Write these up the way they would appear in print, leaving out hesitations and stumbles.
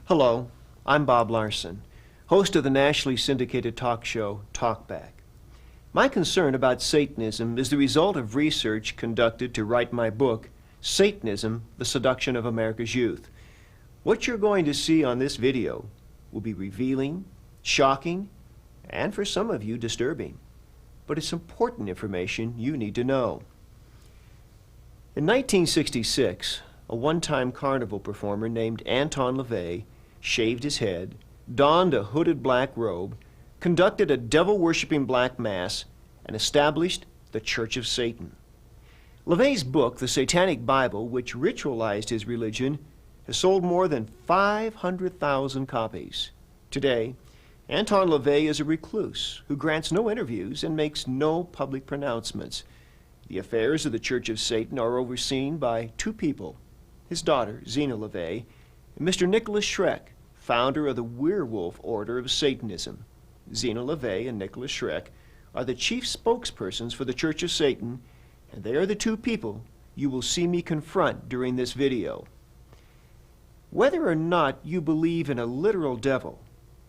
Hello, I'm Bob Larson, host of the nationally syndicated talk show Talkback. My concern about Satanism is the result of research conducted to write my book, Satanism, The Seduction of America's Youth. What you're going to see on this video will be revealing, shocking, and for some of you disturbing. But it's important information you need to know. In 1966, a one-time carnival performer named Anton LaVey shaved his head, donned a hooded black robe, conducted a devil-worshipping black mass, and established the Church of Satan. LaVey's book, The Satanic Bible, which ritualized his religion, has sold more than 500,000 copies. Today, Anton LaVey is a recluse who grants no interviews and makes no public pronouncements. The affairs of the Church of Satan are overseen by two people, his daughter, Zena LaVey, and Mr. Nicholas Schreck, founder of the Werewolf Order of Satanism. Zena LaVey and Nicholas Schreck are the chief spokespersons for the Church of Satan, and they are the two people you will see me confront during this video. Whether or not you believe in a literal devil,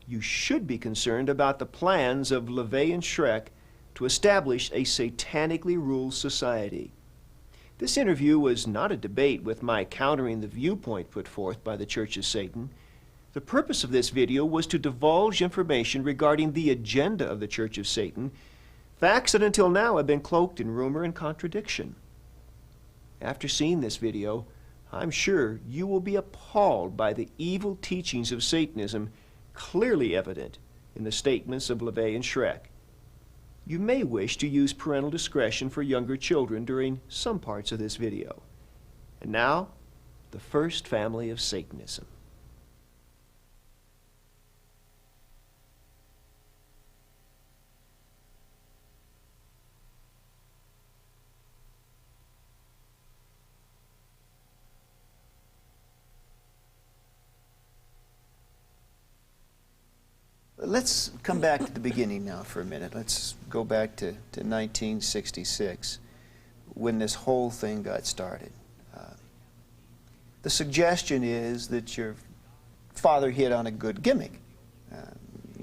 you should be concerned about the plans of LaVey and Schreck to establish a satanically ruled society. This interview was not a debate with my countering the viewpoint put forth by the Church of Satan. The purpose of this video was to divulge information regarding the agenda of the Church of Satan, facts that until now have been cloaked in rumor and contradiction. After seeing this video, I'm sure you will be appalled by the evil teachings of Satanism clearly evident in the statements of LaVey and Schreck. You may wish to use parental discretion for younger children during some parts of this video. And now, the first family of Satanism. Let's come back to the beginning now for a minute. Let's go back to 1966 when this whole thing got started. The suggestion is that your father hit on a good gimmick.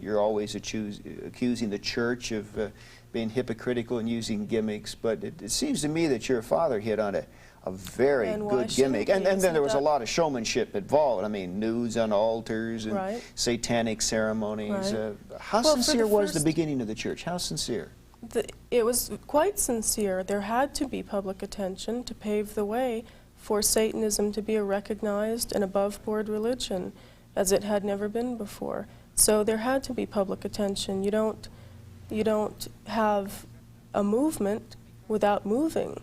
You're always accusing the church of being hypocritical and using gimmicks, but it seems to me that your father hit on a very good gimmick. And then there was a lot of showmanship involved. I mean, nudes on altars and satanic ceremonies. How sincere was the beginning of the church? How sincere? It was quite sincere. There had to be public attention to pave the way for Satanism to be a recognized and above-board religion, as it had never been before. So there had to be public attention. You don't have a movement without moving.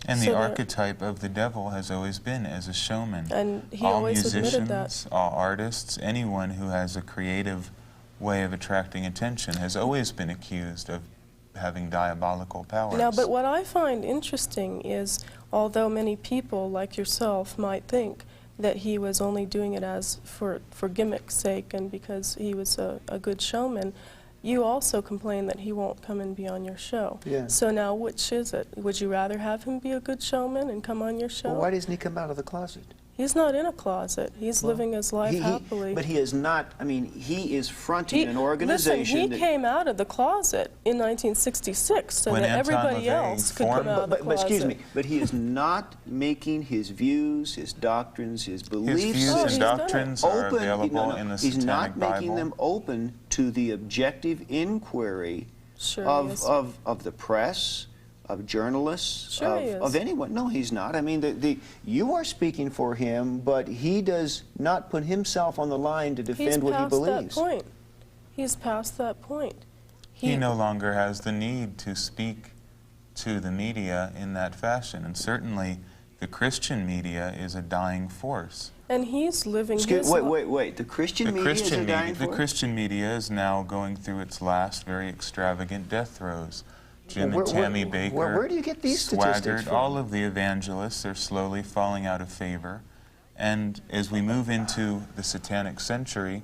And the archetype of the devil has always been as a showman. And he all always musicians, admitted that. all artists, anyone who has a creative way of attracting attention has always been accused of having diabolical powers. Now, but what I find interesting is, although many people like yourself might think that he was only doing it for gimmick's sake and because he was a good showman, you also complain that he won't come and be on your show. Yeah. So now, which is it? Would you rather have him be a good showman and come on your show? Well, why doesn't he come out of the closet? He's not in a closet. He's living his life happily. But he is not, I mean, he is fronting an organization. Listen, he came out of the closet in 1966 so that everybody else could come out of the closet. But excuse me, but he is not making his views, his doctrines, his beliefs. His views and doctrines are available in the Satanic Bible. He's not making them open to the objective inquiry of the press, of journalists, of anyone. No, he's not. I mean, you are speaking for him, but he does not put himself on the line to defend what he believes. He's past that point. He no longer has the need to speak to the media in that fashion, and certainly the Christian media is a dying force. And he's living his life. Wait. The Christian media is a dying force? The Christian media is now going through its last very extravagant death throes. Jim and Tammy Baker, where do you get these statistics from? All of the evangelists are slowly falling out of favor. And as we move into the Satanic century,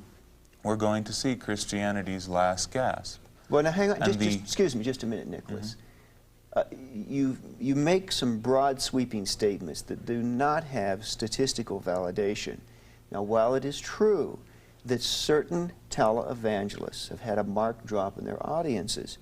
we're going to see Christianity's last gasp. Well, now hang on. Excuse me just a minute, Nicholas. You make some broad sweeping statements that do not have statistical validation. Now, while it is true that certain televangelists have had a marked drop in their audiences,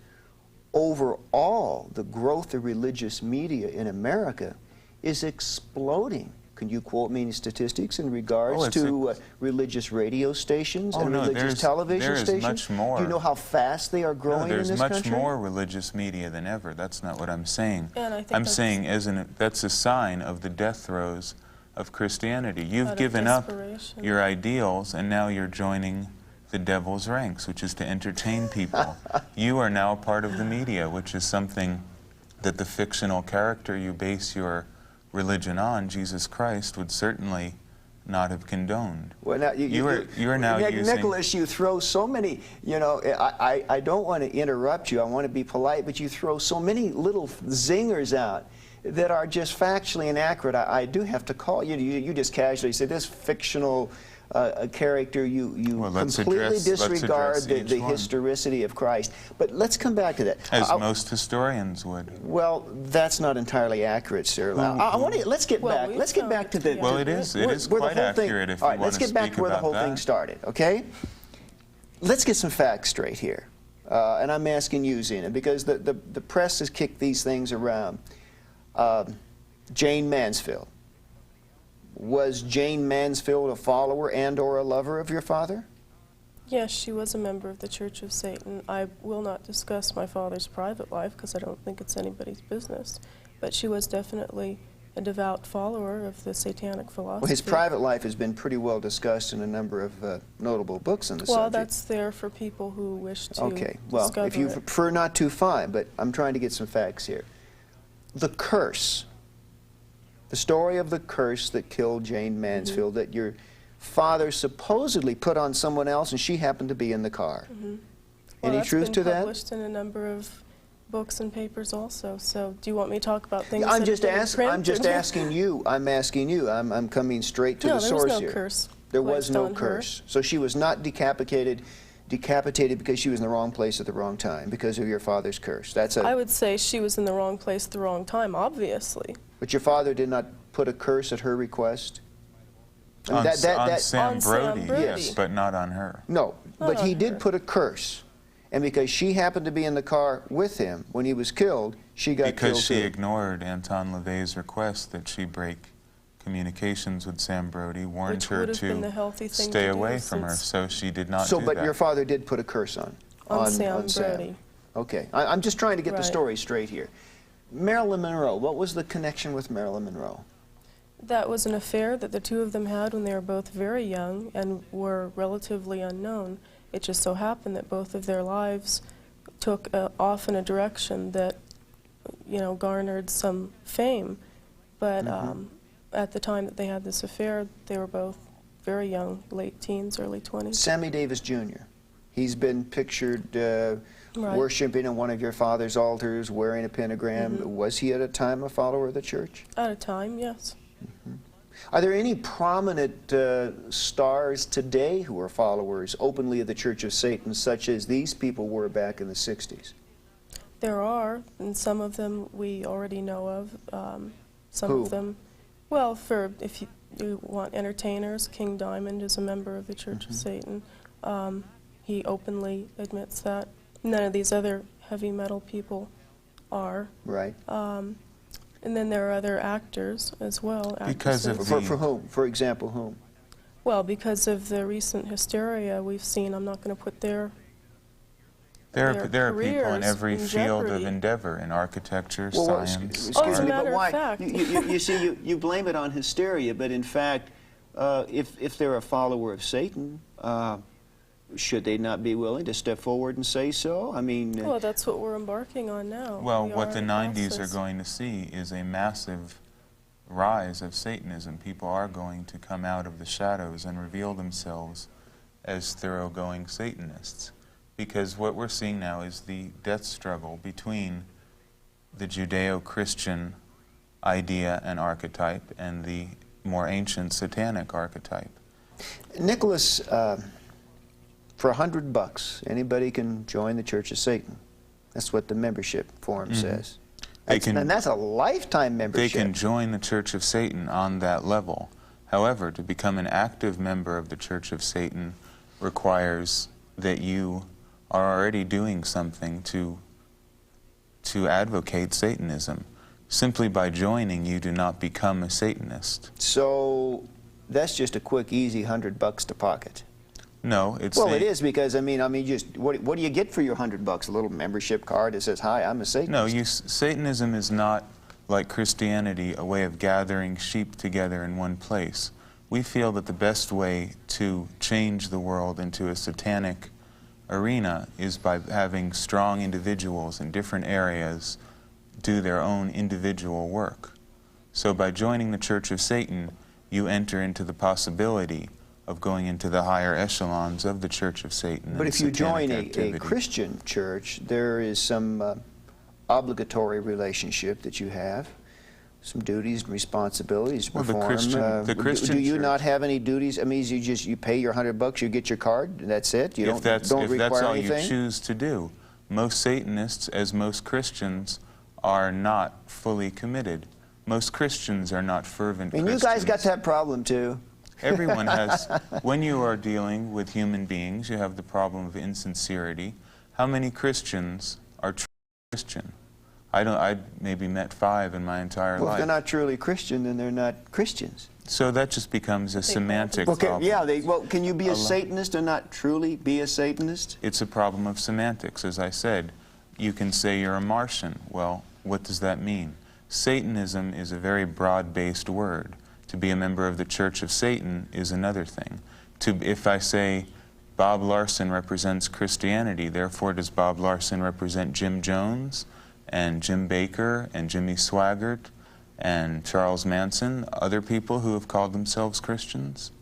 overall, the growth of religious media in America is exploding. Can you quote me any statistics in regards to religious radio stations and religious television stations? Much more. Do you know how fast they are growing in this country? There's much more religious media than ever. That's not what I'm saying. And I think I'm saying that's a sign of the death throes of Christianity. You've given up your ideals, and now you're joining the devil's ranks, which is to entertain people. You are now part of the media, which is something that the fictional character you base your religion on, Jesus Christ, would certainly not have condoned. Well, now you are now using... Nicholas, you throw so many, you know, I don't want to interrupt you, I want to be polite, but you throw so many little zingers out that are just factually inaccurate. I do have to call you. You just casually say this fictional character, you completely disregard the historicity of Christ. But let's come back to that. As most historians would. Well, that's not entirely accurate, sir. Let's get back to the... Well, it is quite accurate if you want to speak about that. Let's get back to where the whole thing started, okay? Let's get some facts straight here. And I'm asking you, Zena, because the press has kicked these things around. Jane Mansfield. Was Jane Mansfield a follower and or a lover of your father? Yes, she was a member of the Church of Satan. I will not discuss my father's private life because I don't think it's anybody's business. But she was definitely a devout follower of the Satanic philosophy. Well, his private life has been pretty well discussed in a number of notable books on the subject. Well, that's there for people who wish to well, discover if you it. prefer not to, fine, but I'm trying to get some facts here. The curse, the story of the curse that killed Jane Mansfield, that your father supposedly put on someone else and she happened to be in the car. Well, Any truth to that? That's been published in a number of books and papers also. So do you want me to talk about things I'm that just have been I'm just printed? asking you. I'm asking you. I'm coming straight to the source here. No, there was no curse. There was no placed on curse. her. So she was not decapitated because she was in the wrong place at the wrong time because of your father's curse. That's I would say she was in the wrong place at the wrong time, obviously. But your father did not put a curse at her request? I mean, On Sam Brody, yes, but not on her. No, but on he her. did put a curse. And because she happened to be in the car with him when he was killed, she got killed Because she too. ignored Anton LaVey's request that she break communications with Sam Brody, warned Which her would have been the to healthy thing stay to do, away from her, since- so she did not So, do but that. your father did put a curse on Sam Sam. Brody. Okay, I'm just trying to get the Right. story straight here. Marilyn Monroe, what was the connection with Marilyn Monroe? That was an affair that the two of them had when they were both very young and were relatively unknown. It just so happened that both of their lives took off in a direction that, you know, garnered some fame. But at the time that they had this affair, they were both very young, late teens, early 20s. Sammy Davis Jr. He's been pictured Right. worshiping in one of your father's altars, wearing a pentagram. Was he at a time a follower of the church? At a time, yes. Are there any prominent stars today who are followers openly of the Church of Satan, such as these people were back in the 60s? There are, and some of them we already know of. Some Who? of them, well, if you want entertainers, King Diamond is a member of the Church of Satan. He openly admits that. None of these other heavy metal people are. Right. And then there are other actors as well. Because of actresses. For whom? For example, whom? Well, because of the recent hysteria we've seen, I'm not going to put their There are people in careers every in field of jeopardy. endeavor, in architecture, Well, science, excuse as a me, matter but of why? fact. You see, you blame it on hysteria, but in fact, if they're a follower of Satan, should they not be willing to step forward and say so? I mean... Well, that's what we're embarking on now. Well, We what are the in 90s process. are going to see is a massive rise of Satanism. People are going to come out of the shadows and reveal themselves as thoroughgoing Satanists. Because what we're seeing now is the death struggle between the Judeo-Christian idea and archetype and the more ancient Satanic archetype. Nicholas, for $100, anybody can join the Church of Satan. That's what the membership form says. And that's a lifetime membership. They can join the Church of Satan on that level. However, to become an active member of the Church of Satan requires that you are already doing something to advocate Satanism. Simply by joining, you do not become a Satanist. So that's just a quick, easy $100 to pocket. No, it's well, it is, because I mean, just what do you get for your $100? A little membership card that says, "Hi, I'm a Satanist." No, Satanism is not like Christianity, a way of gathering sheep together in one place. We feel that the best way to change the world into a satanic arena is by having strong individuals in different areas do their own individual work. So by joining the Church of Satan, you enter into the possibility of going into the higher echelons of the Church of Satan. But if you join a Christian church, there is some obligatory relationship that you have, some duties and responsibilities to perform. The Christian do you church, not have any duties? I mean, you pay your $100, you get your card, and that's it? You don't require anything? If that's all you choose to do. Most Satanists, as most Christians, are not fully committed. Most Christians are not fervent Christians. And you guys got that problem too. Everyone has. When you are dealing with human beings, you have the problem of insincerity. How many Christians are truly Christian? I maybe met 5 in my entire life. If they're not truly Christian, then they're not Christians. So that just becomes a semantic problem. Yeah, can you be a Satanist and not truly be a Satanist? It's a problem of semantics, as I said. You can say you're a Martian. Well, what does that mean? Satanism is a very broad-based word. To be a member of the Church of Satan is another thing. If I say Bob Larson represents Christianity, therefore does Bob Larson represent Jim Jones and Jim Baker and Jimmy Swaggart and Charles Manson, other people who have called themselves Christians?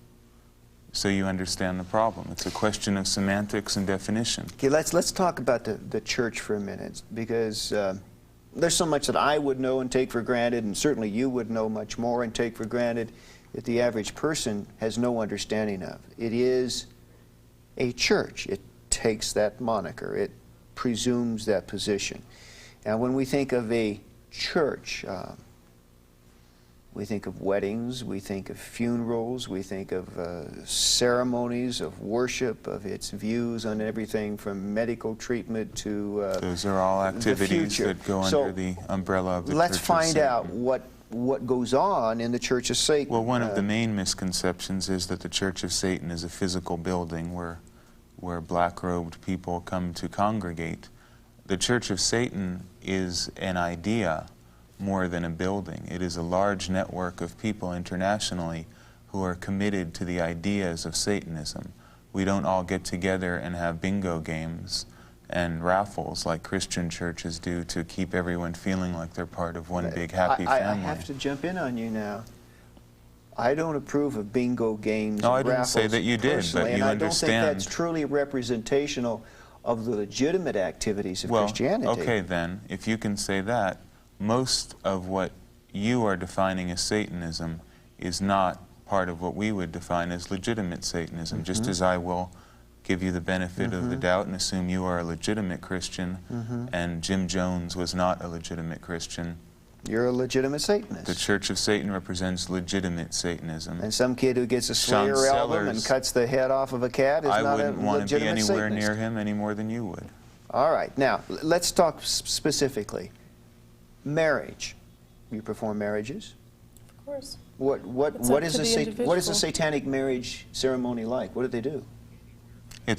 So you understand the problem. It's a question of semantics and definition. Okay, let's talk about the church for a minute, because there's so much that I would know and take for granted, and certainly you would know much more and take for granted, that the average person has no understanding of. It is a church. It takes that moniker. It presumes that position. And when we think of a church, we think of weddings, we think of funerals, we think of ceremonies of worship, of its views on everything from medical treatment to those are all activities that go under the umbrella of the Church of Satan. Let's find out what goes on in the Church of Satan. Well, one of the main misconceptions is that the Church of Satan is a physical building where black-robed people come to congregate. The Church of Satan is an idea more than a building. It is a large network of people internationally who are committed to the ideas of Satanism. We don't all get together and have bingo games and raffles like Christian churches do to keep everyone feeling like they're part of one big happy family. I have to jump in on you now. I don't approve of bingo games and raffles. No, I didn't say that you did, but you understand. And I don't think that's truly representational of the legitimate activities of Christianity. Okay then, if you can say that, most of what you are defining as Satanism is not part of what we would define as legitimate Satanism, just as I will give you the benefit of the doubt and assume you are a legitimate Christian and Jim Jones was not a legitimate Christian. You're a legitimate Satanist. The Church of Satan represents legitimate Satanism. And some kid who gets a Slayer album and cuts the head off of a cat is not a legitimate Satanist. I wouldn't want to be anywhere near him any more than you would. All right. Now, let's talk specifically. Marriage. You perform marriages? Of course. What is a satanic marriage ceremony like? What do they do?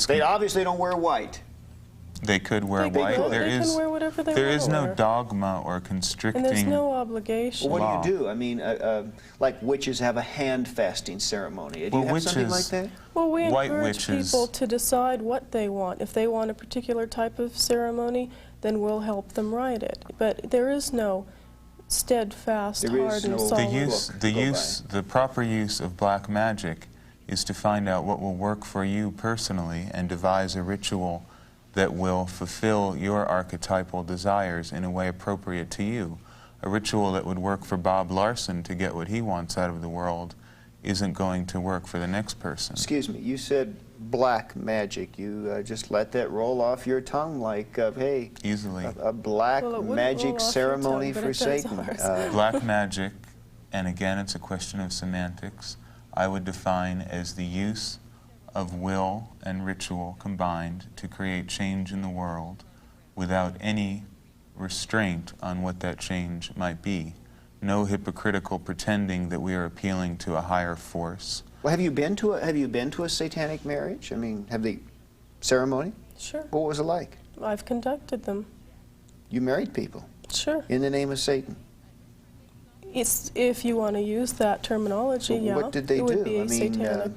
They obviously don't wear white. They could wear white. They can wear whatever they want. There is no dogma or constricting. And there's no obligation. Well, what do you do? I mean, like witches have a hand fasting ceremony. Do you have something like that? Well, we encourage people to decide what they want. If they want a particular type of ceremony, then we'll help them write it. But there is no steadfast, hard and solid The proper use of black magic is to find out what will work for you personally and devise a ritual that will fulfill your archetypal desires in a way appropriate to you. A ritual that would work for Bob Larson to get what he wants out of the world isn't going to work for the next person. Excuse me, you said black magic. You just let that roll off your tongue like, hey, easily. A black magic ceremony for Satan. Black magic, and again it's a question of semantics, I would define as the use of will and ritual combined to create change in the world without any restraint on what that change might be. No hypocritical pretending that we are appealing to a higher force. Well, have you been to a satanic marriage? I mean, have the ceremony? Sure. What was it like? I've conducted them. You married people Sure. in the name of Satan. It's, if you want to use that terminology, Well, yeah. what did they it would do? be I mean, satanic.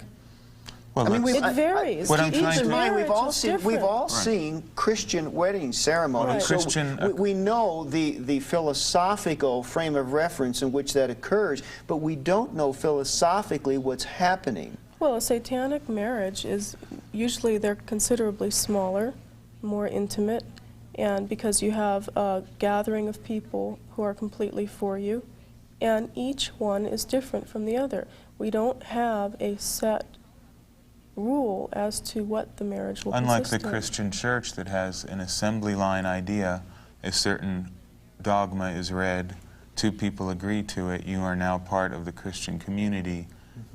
Well, I mean, It varies. What I'm Each trying to- marriage We've all is seen different. seen Christian wedding ceremonies. Right. So Christian- we know the philosophical frame of reference in which that occurs, but we don't know philosophically what's happening. Well, a satanic marriage is usually they're considerably smaller, more intimate, and because you have a gathering of people who are completely for you, and each one is different from the other. We don't have a set rule as to what the marriage will Unlike consist the of. Christian church that has an assembly line idea, a certain dogma is read, two people agree to it, you are now part of the Christian community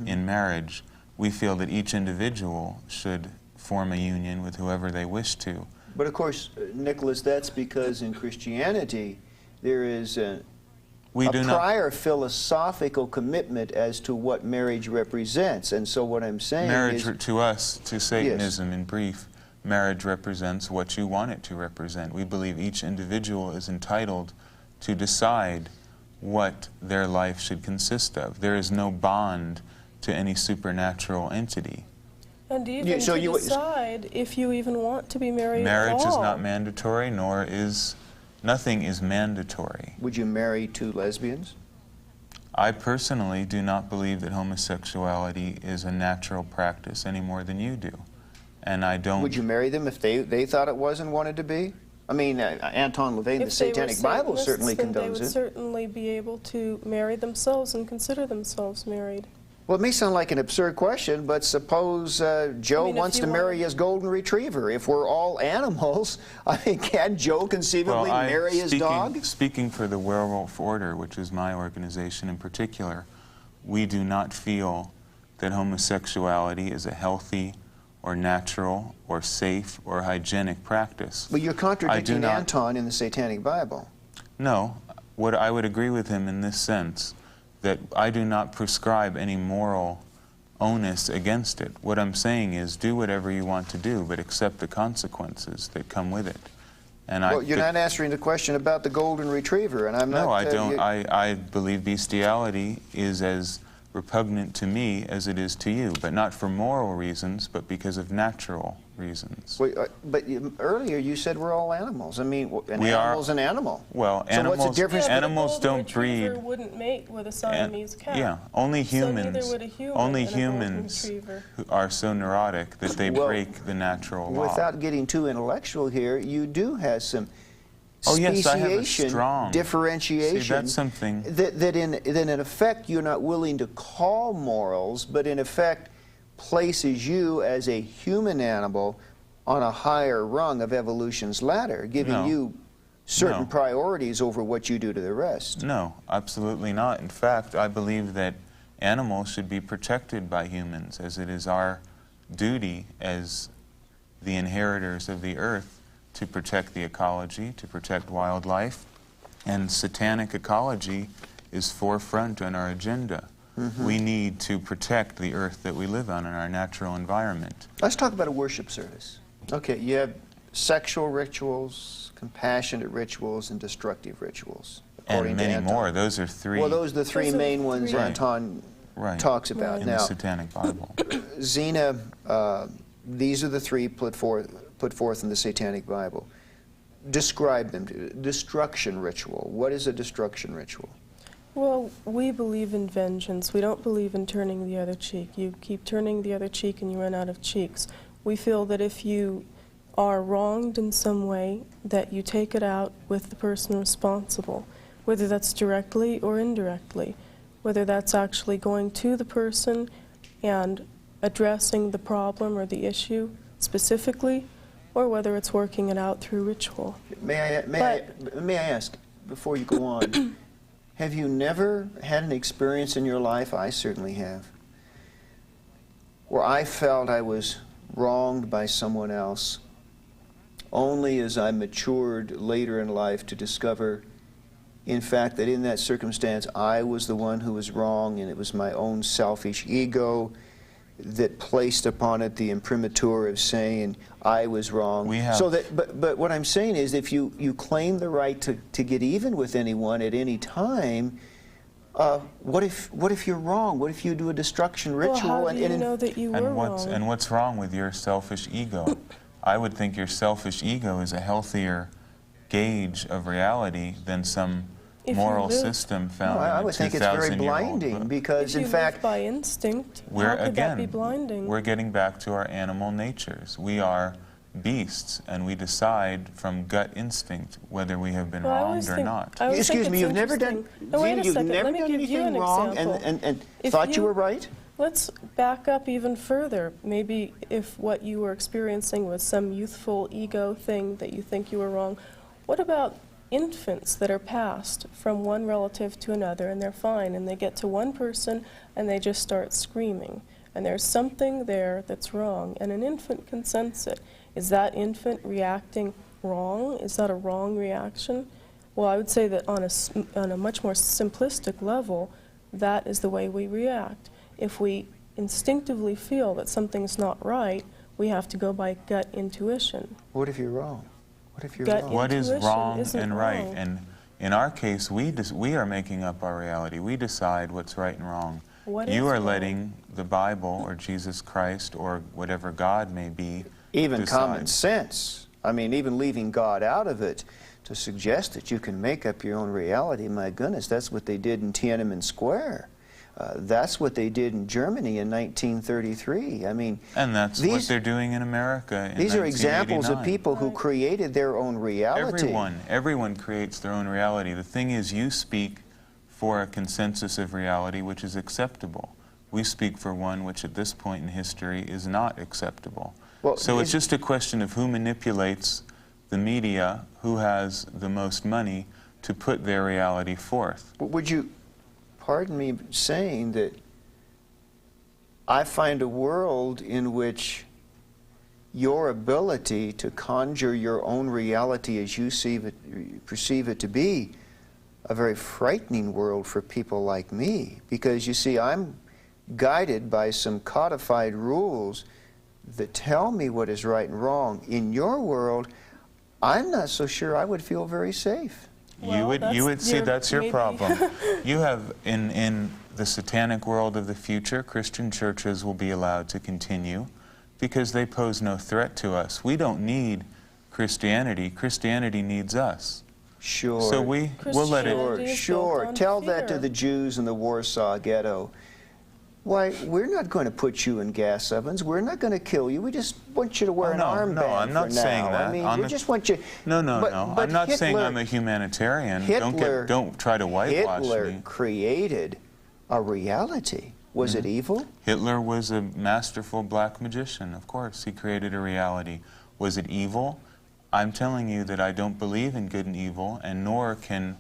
in marriage. We feel that each individual should form a union with whoever they wish to. But of course, Nicholas, that's because in Christianity there is a prior philosophical commitment as to what marriage represents. And so what I'm saying Marriage, is... to us, to Satanism in brief, marriage represents what you want it to represent. We believe each individual is entitled to decide what their life should consist of. There is no bond to any supernatural entity. And even Yeah, so to you- decide if you even want to be married Marriage at all. is not mandatory, nor is... Nothing is mandatory. Would you marry two lesbians? I personally do not believe that homosexuality is a natural practice any more than you do. And I don't... Would you marry them if they thought it was and wanted to be? I mean, Anton LaVey, the If they were Satanic Bible Satanists, certainly then they condones would it. certainly be able to marry themselves and consider themselves married. Well, it may sound like an absurd question, but suppose Joe I mean, if wants you to marry want- his golden retriever. If we're all animals, I mean, can Joe conceivably marry his dog? Speaking for the Werewolf Order, which is my organization in particular, we do not feel that homosexuality is a healthy or natural or safe or hygienic practice. But you're contradicting not- Anton in the Satanic Bible. No, what I would agree with him in this sense, that I do not prescribe any moral onus against it. What I'm saying is do whatever you want to do, but accept the consequences that come with it. And Well, you're not answering the question about the golden retriever, and I'm not... No, I don't. you- I believe bestiality is as repugnant to me as it is to you, but not for moral reasons, but because of natural reasons. Wait, but earlier you said we're all animals. I mean, an We are- animal's an animal. Well, So what's the difference? Yeah, but a animals golden don't breed. retriever wouldn't mate with a Siamese cat. Yeah, only humans. So neither would a human only and a golden humans retriever. who are so neurotic that they Well, break the natural law. Without getting too intellectual here, you do have some Oh, yes, I have a speciation, strong... differentiation. See, that's something... That in effect you're not willing to call morals, but in effect places you as a human animal on a higher rung of evolution's ladder, giving No. you certain No. priorities over what you do to the rest. No, absolutely not. In fact, I believe that animals should be protected by humans, as it is our duty as the inheritors of the earth to protect the ecology, to protect wildlife, and satanic ecology is forefront on our agenda. We need to protect the earth that we live on and our natural environment. Let's talk about a worship service. Okay, you have sexual rituals, compassionate rituals, and destructive rituals. according And to many Anton. more. Those are three Well, those are the three Those are the main ones three. Anton talks about. in Now, the Satanic Bible. Zena, these are the three put forth in the Satanic Bible. Describe them. Destruction ritual. What is a destruction ritual? Well, we believe in vengeance. We don't believe in turning the other cheek. You keep turning the other cheek and you run out of cheeks. We feel that if you are wronged in some way, that you take it out with the person responsible, whether that's directly or indirectly, whether that's actually going to the person and addressing the problem or the issue specifically, or whether it's working it out through ritual. May I ask, before you go on, have you never had an experience in your life, I certainly have, where I felt I was wronged by someone else, only as I matured later in life to discover, in fact, that in that circumstance I was the one who was wrong, and it was my own selfish ego that placed upon it the imprimatur of saying I was wrong. But what I'm saying is, if you claim the right to get even with anyone at any time, what if you're wrong? What if you do a destruction ritual? Well, how do you know that you were wrong? And what's wrong with your selfish ego? I would think your selfish ego is a healthier gauge of reality than some moral system found in I would think it's very blinding, because in fact, live by instinct, how could that be blinding? We're getting back to our animal natures. We are beasts, and we decide from gut instinct whether we have been wronged or not. Excuse me, you've never done anything wrong and thought you were right? Let's back up even further. Maybe if what you were experiencing was some youthful ego thing that you think you were wrong, what about infants that are passed from one relative to another, and they're fine, and they get to one person and they just start screaming, and there's something there that's wrong, and an infant can sense it. Is that infant reacting wrong? Is that a wrong reaction? Well, I would say that on a much more simplistic level, that is the way we react. If we instinctively feel that something's not right, we have to go by gut intuition. What if you're wrong? What if you're wrong? What is wrong and right? And in our case, we are making up our reality. We decide what's right and wrong. You are letting the Bible or Jesus Christ or whatever God may be even decide. Common sense. I mean, even leaving God out of it, to suggest that you can make up your own reality, my goodness, that's what they did in Tiananmen Square. That's what they did in Germany in 1933. I mean, and that's what they're doing in America in These are examples of people who created their own reality. Everyone creates their own reality. The thing is, you speak for a consensus of reality which is acceptable. We speak for one which at this point in history is not acceptable. Well, so it's just a question of who manipulates the media, who has the most money to put their reality forth. Would you pardon me saying that I find a world in which your ability to conjure your own reality as you perceive it to be a very frightening world for people like me, because you see, I'm guided by some codified rules that tell me what is right and wrong. In your world, I'm not so sure I would feel very safe. Well, you would see that's your problem. You have, in the satanic world of the future, Christian churches will be allowed to continue because they pose no threat to us. We don't need Christianity. Christianity needs us. Sure. So we'll let it. Sure. Tell that to the Jews in the Warsaw Ghetto. Why, we're not going to put you in gas ovens. We're not going to kill you. We just want you to wear an armband. No, I'm not saying that. I mean, we just want you. No. I'm not saying I'm a humanitarian. Don't try to whitewash me. Hitler created a reality. Was it evil? Hitler was a masterful black magician, of course. He created a reality. Was it evil? I'm telling you that I don't believe in good and evil, and nor can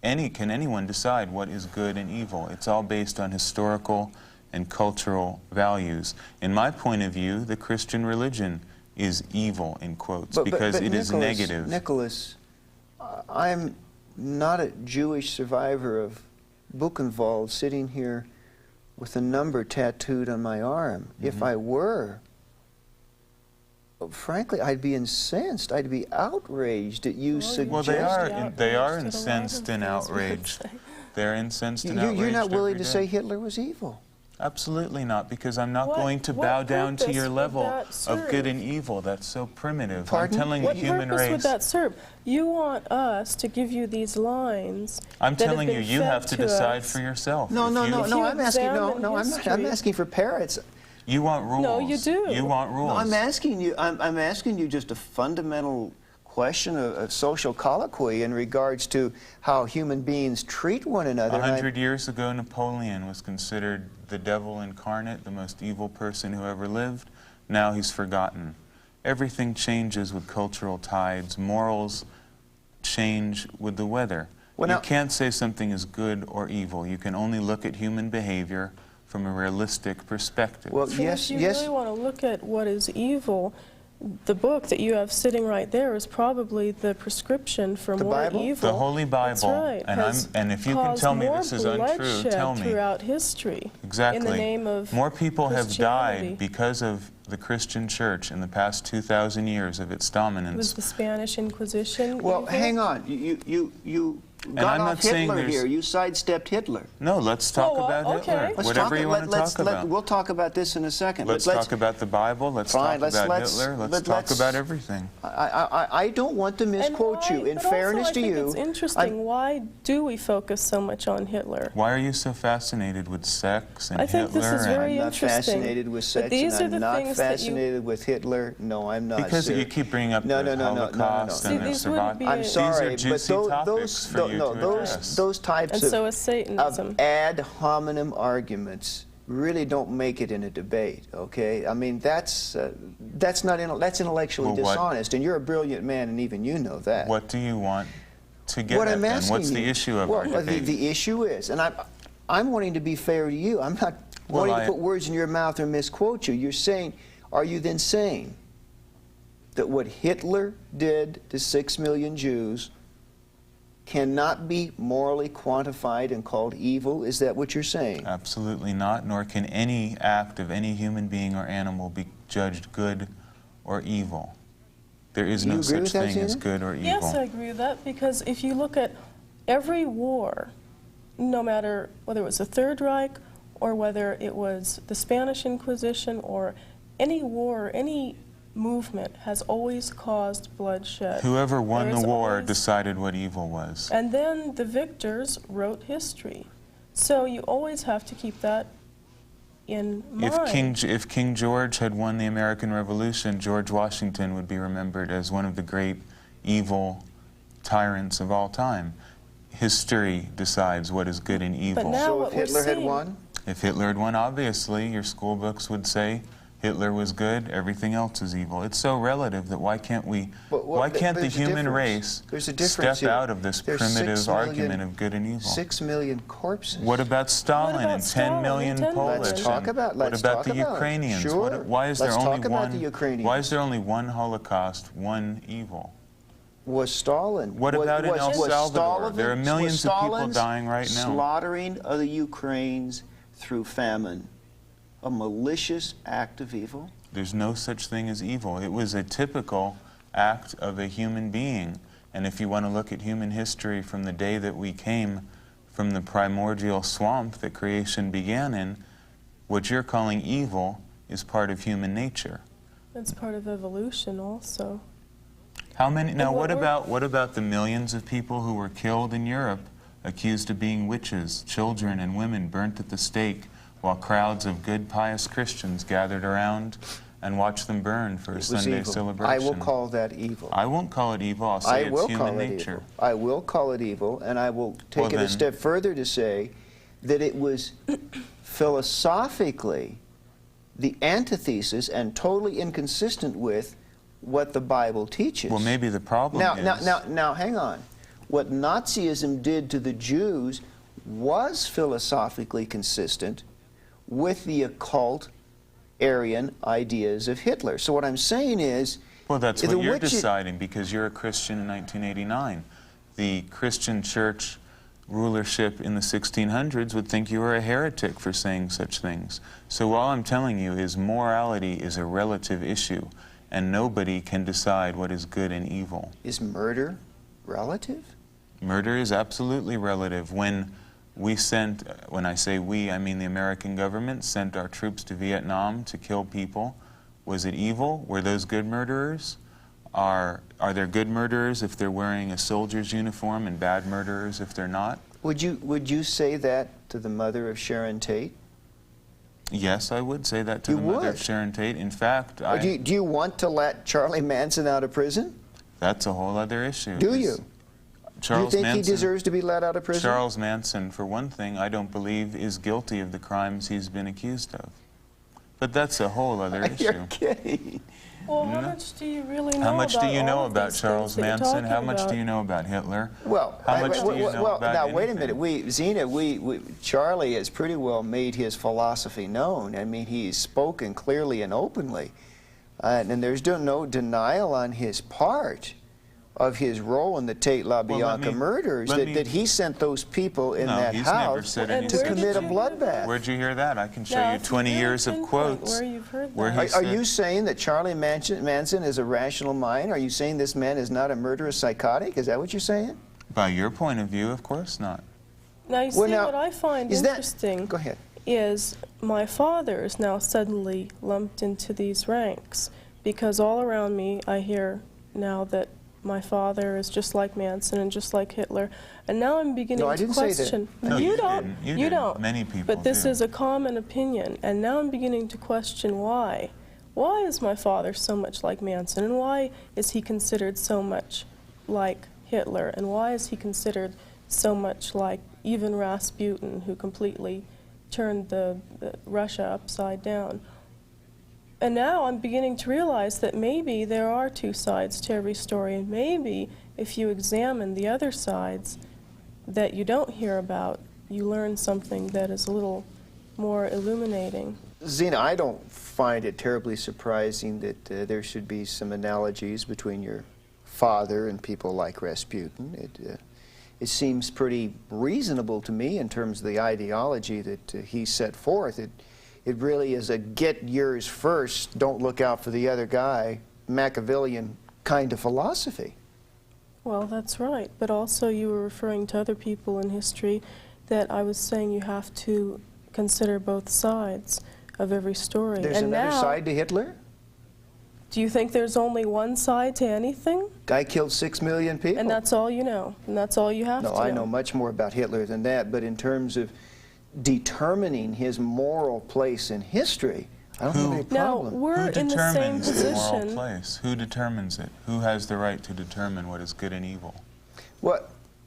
anyone decide what is good and evil. It's all based on historical and cultural values. In my point of view, the Christian religion is evil, in quotes, because it is negative. Nicholas, I'm not a Jewish survivor of Buchenwald sitting here with a number tattooed on my arm. If I were, frankly, I'd be incensed. I'd be outraged at you suggesting. Well, they are incensed and outraged. They're incensed and outraged. You're not willing to say Hitler was evil? Absolutely not, because I'm not going to bow down to your level of good and evil. That's so primitive. Pardon? I'm telling the human race. What purpose would that serve? You want us to give you these lines. I'm telling you, you have to decide for yourself. No. I'm asking for parrots. You want rules. No, you do. You want rules. No, I'm asking you just a fundamental question of social colloquy in regards to how human beings treat one another. 100 years ago, Napoleon was considered the devil incarnate, the most evil person who ever lived. Now he's forgotten. Everything changes with cultural tides. Morals change with the weather. You can't say something is good or evil. You can only look at human behavior from a realistic perspective. Well, So yes, if you yes. really want to look at what is evil, the book that you have sitting right there is probably the prescription for The more Bible? evil. The Holy Bible, That's right. and if you can tell me this is untrue, tell me. Throughout history. Exactly. In the name of more people have Christianity. died because of the Christian church in the past 2,000 years of its dominance. Was the Spanish Inquisition Well, evil? hang on. You got I'm off not saying Hitler there's- here. You sidestepped Hitler. No, let's talk Oh, about okay. Hitler. Let's Whatever you want to talk about. We'll talk about this in a second. Let's but talk about the Bible. Let's Fine, talk about let's- Hitler. but Let's talk let's- about everything. I don't want to misquote you. In but fairness also, to I think you, it's interesting. Why do we focus so much on Hitler? Why are you so fascinated with sex and I think Hitler? this is very I'm not interesting. fascinated with But sex, these and are the I'm not things that you- fascinated with Hitler. No, I'm not. Because sir. you keep bringing up No, the no, no, no, no, no, no. Holocaust See, and the these wouldn't be survival. a- I'm These sorry, are but juicy topics for you to address. those types And so is Satanism. of ad hominem arguments really don't make it in a debate. Okay, I mean that's that's intellectually Well, what- dishonest, and you're a brilliant man, and even you know that. What do you want to get What at I'm then? asking What's the you- issue of well, our debate? the issue is, and I'm wanting to be fair to you. I'm not Well, wanting to put words in your mouth or misquote you. You're saying, are you then saying that what Hitler did to 6 million Jews cannot be morally quantified and called evil? Is that what you're saying? Absolutely not, nor can any act of any human being or animal be judged good or evil. There is You no agree such with that, thing as Tina? good or evil. Yes, I agree with that, because if you look at every war, no matter whether it was the Third Reich or whether it was the Spanish Inquisition or any war, any movement has always caused bloodshed. Whoever won There the is war always- decided what evil was. And then the victors wrote history. So you always have to keep that in mind. If King George had won the American Revolution, George Washington would be remembered as one of the great evil tyrants of all time. History decides what is good and evil. now So what if we're Hitler had seeing- won? If Hitler had won, obviously, your school books would say Hitler was good, everything else is evil. It's so relative that why can't the there's a human difference. race There's a difference step here. out of this There's primitive 6 million argument of good and evil? 6 million corpses. What about Stalin about and 10 Stalin million and 10 Polish? million? Let's talk about- what let's about talk the about it. Ukrainians? Sure. Why is there Let's only talk about one? the Ukrainians. Why is there only one Holocaust, one evil? Was Stalin? What about in El was Salvador? Stalin- There are millions was of people Stalin's dying right now. Slaughtering of the Ukrainians through famine a malicious act of evil? There's no such thing as evil. It was a typical act of a human being. And if you want to look at human history from the day that we came from the primordial swamp that creation began in, what you're calling evil is part of human nature. It's part of evolution also. How many? Now, what what about the millions of people who were killed in Europe, accused of being witches, children and women burnt at the stake, while crowds of good, pious Christians gathered around and watched them burn for a It was Sunday evil. celebration? I will call that evil. I won't call it evil. I'll say it's human nature. I will call it evil, and I will take it a then- step further to say that it was philosophically the antithesis and totally inconsistent with what the Bible teaches. Well, maybe the problem is... Now, hang on. What Nazism did to the Jews was philosophically consistent with the occult Aryan ideas of Hitler. So what I'm saying is... Well, that's the what you're witches- deciding, because you're a Christian in 1989. The Christian church rulership in the 1600s would think you were a heretic for saying such things. So all I'm telling you is morality is a relative issue, and nobody can decide what is good and evil. Is murder relative? Murder is absolutely relative. When we sent, when I say we, I mean the American government sent our troops to Vietnam to kill people. Was it evil? Were those good murderers? Are there good murderers if they're wearing a soldier's uniform and bad murderers if they're not? Would you say that to the mother of Sharon Tate? Yes, I would say that to You the mother of would? Sharon Tate. In fact, Do you want to let Charlie Manson out of prison? that's a whole other issue. Do you? Charles Do you think Manson, he deserves to be let out of prison? Charles Manson, for one thing, I don't believe is guilty of the crimes he's been accused of. But that's a whole other issue. You're kidding. Well, how much do you really know How much do you know all of about these Charles things that you're Manson? How talking much about? do you know about Hitler? Well, How much do you know about now wait a anything? minute. Zena, Charlie has pretty well made his philosophy known. I mean, he's spoken clearly and openly, and there's no denial on his part of his role in the Tate LaBianca murders, that he sent those people in that he's never house said to anything. commit a bloodbath. Where'd you hear that? I can show Now, you if 20 you years of pinpoint quotes. where you've heard where that. he Are said- you saying that Charlie Manson is a rational mind? Are you saying this man is not a murderous psychotic? Is that what you're saying? By your point of view, of course not. Now, you see, what I find interesting Go ahead. is my father is now suddenly lumped into these ranks, because all around me I hear now that my father is just like Manson and just like Hitler, and now I'm beginning No, I to didn't say that. question. No, you you don't. didn't. You You didn't. don't. Many people But this do. is a common opinion, and now I'm beginning to question why. Why is my father so much like Manson, and why is he considered so much like Hitler, and why is he considered so much like even Rasputin, who completely turned the Russia upside down? And now I'm beginning to realize that maybe there are two sides to every story, and maybe if you examine the other sides that you don't hear about, you learn something that is a little more illuminating. Zena, I don't find it terribly surprising that there should be some analogies between your father and people like Rasputin. It seems pretty reasonable to me in terms of the ideology that he set forth. It really is a get yours first, don't look out for the other guy, Machiavellian kind of philosophy. Well, that's right, but also you were referring to other people in history that I was saying you have to consider both sides of every story. There's and another now, side to Hitler? do you think there's only one side to anything? Guy killed 6 million people. And that's all you know, and that's all you have to No, know. I know much more about Hitler than that, but in terms of determining his moral place in history, I don't have any Now, problem. we're Who in the same determines the moral position. place? Who determines it? Who has the right to determine what is good and evil? Well,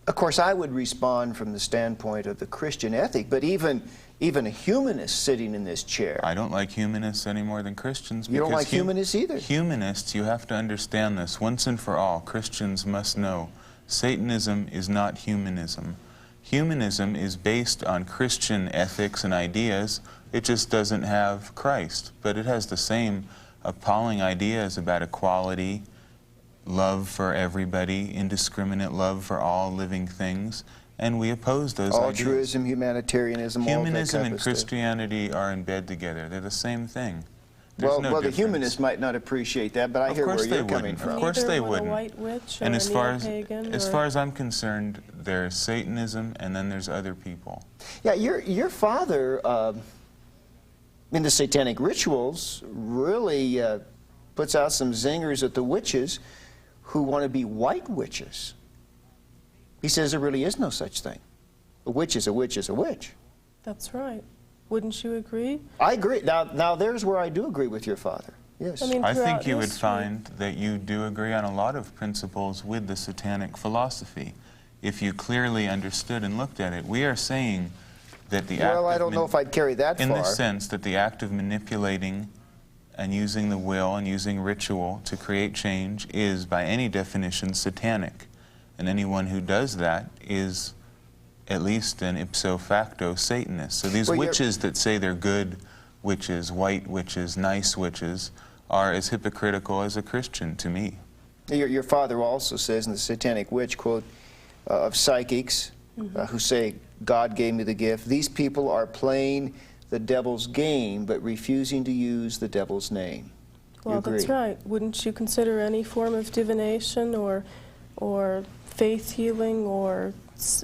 of course, I would respond from the standpoint of the Christian ethic, but even a humanist sitting in this chair. I don't like humanists any more than Christians. You don't because like humanists either? Humanists, you have to understand this. Once and for all, Christians must know Satanism is not humanism. Humanism is based on Christian ethics and ideas. It just doesn't have Christ, but it has the same appalling ideas about equality, love for everybody, indiscriminate love for all living things, and we oppose those ideas. Altruism, humanitarianism, all that Humanism type and of stuff. Christianity are in bed together. They're the same thing. There's Well, no the difference. humanists might not appreciate that, but I Of hear where course they you're coming wouldn't. from. Of course Neither they would wouldn't. a white witch or And a as far neo-pagan as I'm concerned, there's Satanism and then there's other people. Yeah, your father, in the satanic rituals, really puts out some zingers at the witches who want to be white witches. He says there really is no such thing. A witch is a witch is a witch. That's right. Wouldn't you agree? I agree. Now there's where I do agree with your father. Yes. I mean, I think throughout you would history- find that you do agree on a lot of principles with the Satanic philosophy, if you clearly understood and looked at it. We are saying that the act well, I of don't know if I'd carry that in far. the sense that the act of manipulating and using the will and using ritual to create change is, by any definition, satanic. And anyone who does that is at least an ipso facto Satanist. So these Well, witches that say they're good witches, white witches, nice witches, are as hypocritical as a Christian to me. Your father also says in the Satanic Witch, quote, of psychics who say, God gave me the gift, these people are playing the devil's game but refusing to use the devil's name. You Well, agree? that's right. Wouldn't you consider any form of divination or faith healing or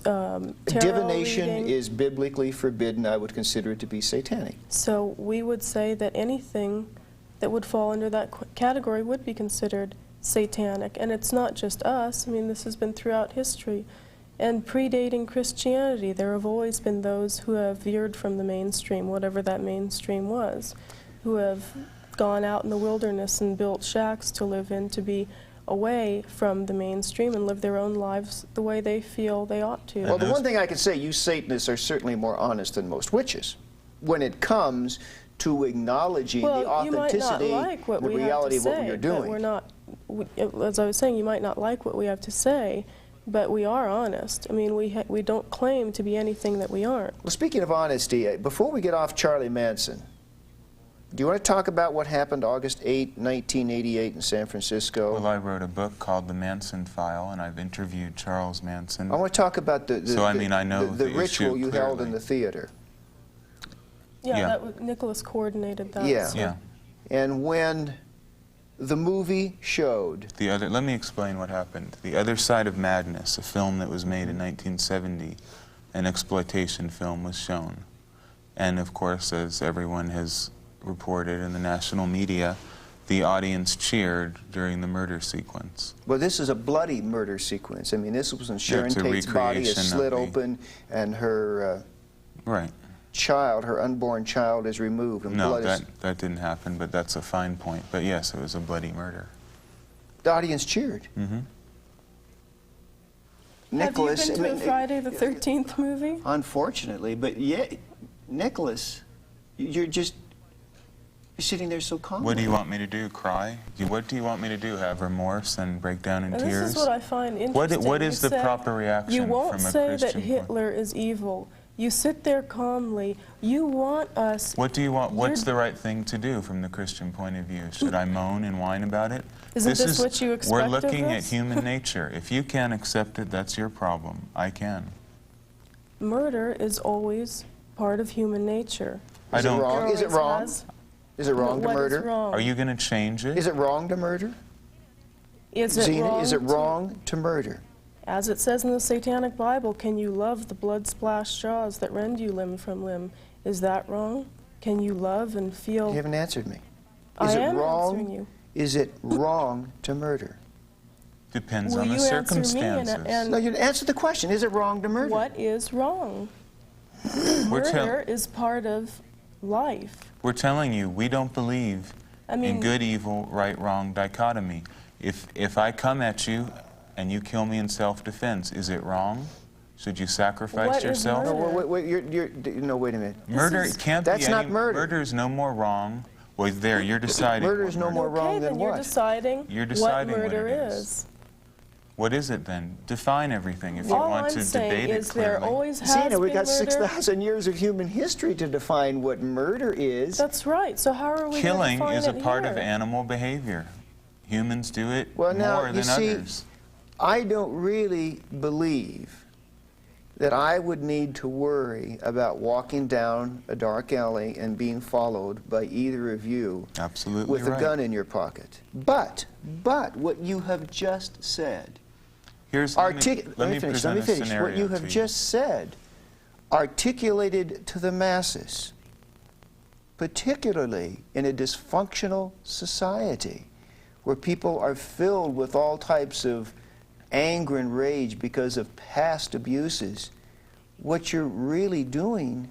tarot Divination reading? is biblically forbidden. I would consider it to be satanic. So we would say that anything that would fall under that category would be considered satanic. And it's not just us. I mean, this has been throughout history. And predating Christianity, there have always been those who have veered from the mainstream, whatever that mainstream was, who have gone out in the wilderness and built shacks to live in, to be away from the mainstream and live their own lives the way they feel they ought to. Well, the one thing I can say, you Satanists are certainly more honest than most witches when it comes to acknowledging the Well, you might not authenticity, like what the we have reality to of what say, you're but doing. we're not, as I was saying, you might not like what we have to say, but we are honest. I mean, we don't claim to be anything that we aren't. Well, speaking of honesty, before we get off Charlie Manson, do you want to talk about what happened August 8, 1988 in San Francisco? Well, I wrote a book called The Manson File, and I've interviewed Charles Manson. I want to talk about the ritual you held in the theater. Yeah, Nicholas coordinated that. Yeah. So. Yeah. And when the movie showed... Let me explain what happened. The Other Side of Madness, a film that was made in 1970, an exploitation film, was shown. And of course, as everyone has reported in the national media, the audience cheered during the murder sequence. Well, this is a bloody murder sequence. I mean, this was when Sharon It's a Tate's body is recreation slit of the- open and her Right. child, her unborn child, is removed. And No, blood is... that didn't happen, but that's a fine point. But yes, it was a bloody murder. The audience cheered. Mm-hmm. Nicholas... Have you been to a Friday the 13th movie? Unfortunately, but yeah, Nicholas, you're sitting there so calmly. What do you want me to do? Cry? What do you want me to do? Have remorse and break down in And tears? this is what I find interesting. What You is the said proper reaction you from won't a say Christian that point? Hitler is evil. You sit there calmly. You want us... What do you want? What's You're- the right thing to do from the Christian point of view? Should I moan and whine about it? Isn't this what you expect We're of looking at us? human nature. If you can't accept it, that's your problem. I can. Murder is always part of human nature. I Is it don't. wrong? Is it Always wrong? has. Is it wrong to What is murder? wrong? Are you going to change it? Is it wrong to murder? Is it Zena, wrong is it to- wrong to murder? As it says in the Satanic Bible, can you love the blood-splashed jaws that rend you limb from limb? Is that wrong? Can you love and feel... You haven't answered me. I Is it am wrong? answering you. Is it wrong to murder? Depends Will on the you answer me circumstances. and No, you answer the question. Is it wrong to murder? what is wrong? We're tell- Murder is part of life. We're telling you, we don't believe I mean, in good, evil, right, wrong dichotomy. If I come at you and you kill me in self-defense, is it wrong? Should you sacrifice What is yourself? murder? No, wait a minute. Murder is- can't That's be not any, murder. Murder is no more wrong. Well, there, you're deciding. Murder what is no murder- more wrong okay, than then you're what? deciding, You're deciding what what murder it is. What is it then? Define everything if you All want I'm to saying debate it is there clearly. always has Zena, been we've got murder. 6,000 years of human history to define what murder is. That's right. So how are we Killing going to is a define it part of here? animal behavior. Humans do it Well, now, more you than see, others. I don't really believe that I would need to worry about walking down a dark alley and being followed by either of you Absolutely with right. a gun in your pocket. But what you have just said, Here's, let me me finish. present a What you scenario have to just said, articulated to the masses, particularly in a dysfunctional society where people are filled with all types of anger and rage because of past abuses, what you're really doing,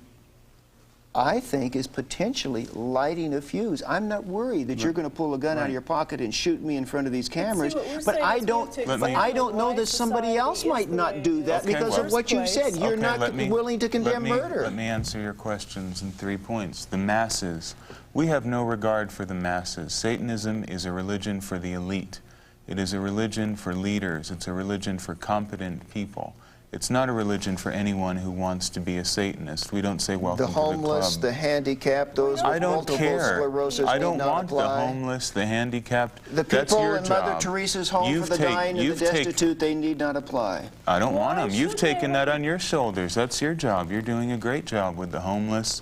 I think, is potentially lighting a fuse. I'm not worried that you're going to pull a gun out of your pocket and shoot me in front of these cameras, what we're but saying I is we don't. have to But examine I don't know why that somebody society else is might the not way do it that is because in of the what you first said. place. You're Okay, not willing to condemn murder. Let me answer your questions in 3 points. The masses. We have no regard for the masses. Satanism is a religion for the elite. It is a religion for leaders. It's a religion for competent people. It's not a religion for anyone who wants to be a Satanist. We don't say welcome The to the homeless, club. the handicapped, those with I don't multiple care. sclerosis I need don't not want apply. the homeless, the handicapped. The That's people your in Mother job. Teresa's home You've for the take- dying and the you've take- destitute, they need not apply. I don't want Why them. You've should taken they? that on your shoulders. That's your job. You're doing a great job with the homeless.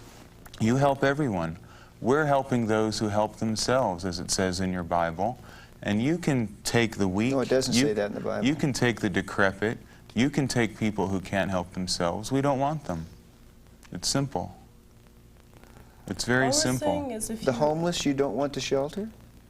You help everyone. We're helping those who help themselves, as it says in your Bible. And you can take the weak. No, it doesn't say that in the Bible. You can take the decrepit. You can take people who can't help themselves. We don't want them. It's simple. It's very All we're simple. saying is if The you- homeless you don't want to shelter?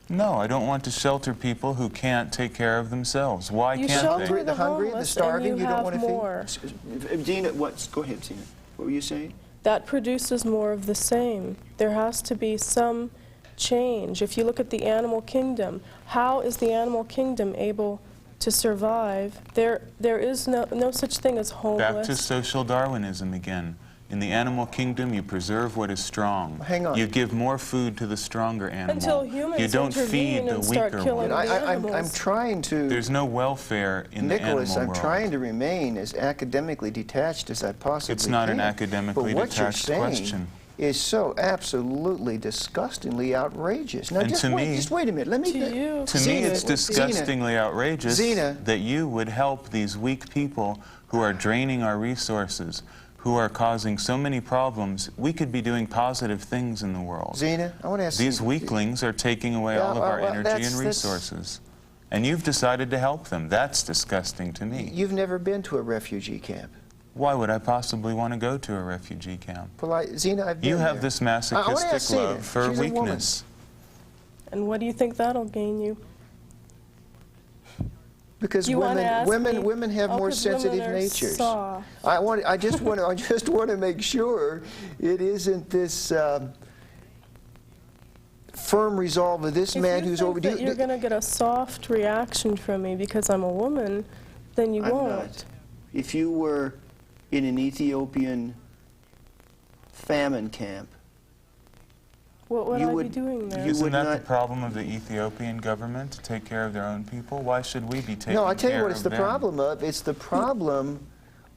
No, I don't want to shelter people who can't take care of themselves. Why You can't shelter they? The hungry, the homeless starving, and you you don't have want to more. feed? Dina, go ahead, Zena. What were you saying? That produces more of the same. There has to be some change. If you look at the animal kingdom, how is the animal kingdom able to survive? There is no such thing as Back to homeless. social Darwinism again. In the animal kingdom, you preserve what is strong. Hang on. You give more food to the stronger animal. Until humans you don't feed intervene the and start weaker killing one. the animals. I'm trying to... There's no welfare in Nicholas, the animal I'm world. trying to remain as academically detached as I possibly can. It's not an academically but what detached you're saying question. is so absolutely disgustingly outrageous. Now, And just to wait, me- just wait a minute. Let me... To you, To me, Zena, it's disgustingly outrageous Zena. that you would help these weak people who are draining our resources, who are causing so many problems. We could be doing positive things in the world. Zena, I want to ask These you... weaklings are taking away Yeah, all of our well, energy that's- and that's- resources. And you've decided to help them. That's disgusting to me. You've never been to a refugee camp. Why would I possibly want to go to a refugee camp? Well, Zena, I've been You have there. this I wanna ask masochistic Zena. love for She's a woman. weakness. And what do you think that'll gain you? Because You wanna ask me? women have Oh, more 'cause women sensitive are natures. soft. I just want to make sure it isn't this firm resolve of this man who's over. If you think that you're going to get a soft reaction from me because I'm a woman, then you I'm won't. not. If you were in an Ethiopian famine camp, What would You I would- be doing there? you Isn't would that not- the problem of the Ethiopian government, to take care of their own people? Why should we be taking care of them? no, I tell you what it's the problem of. It's the problem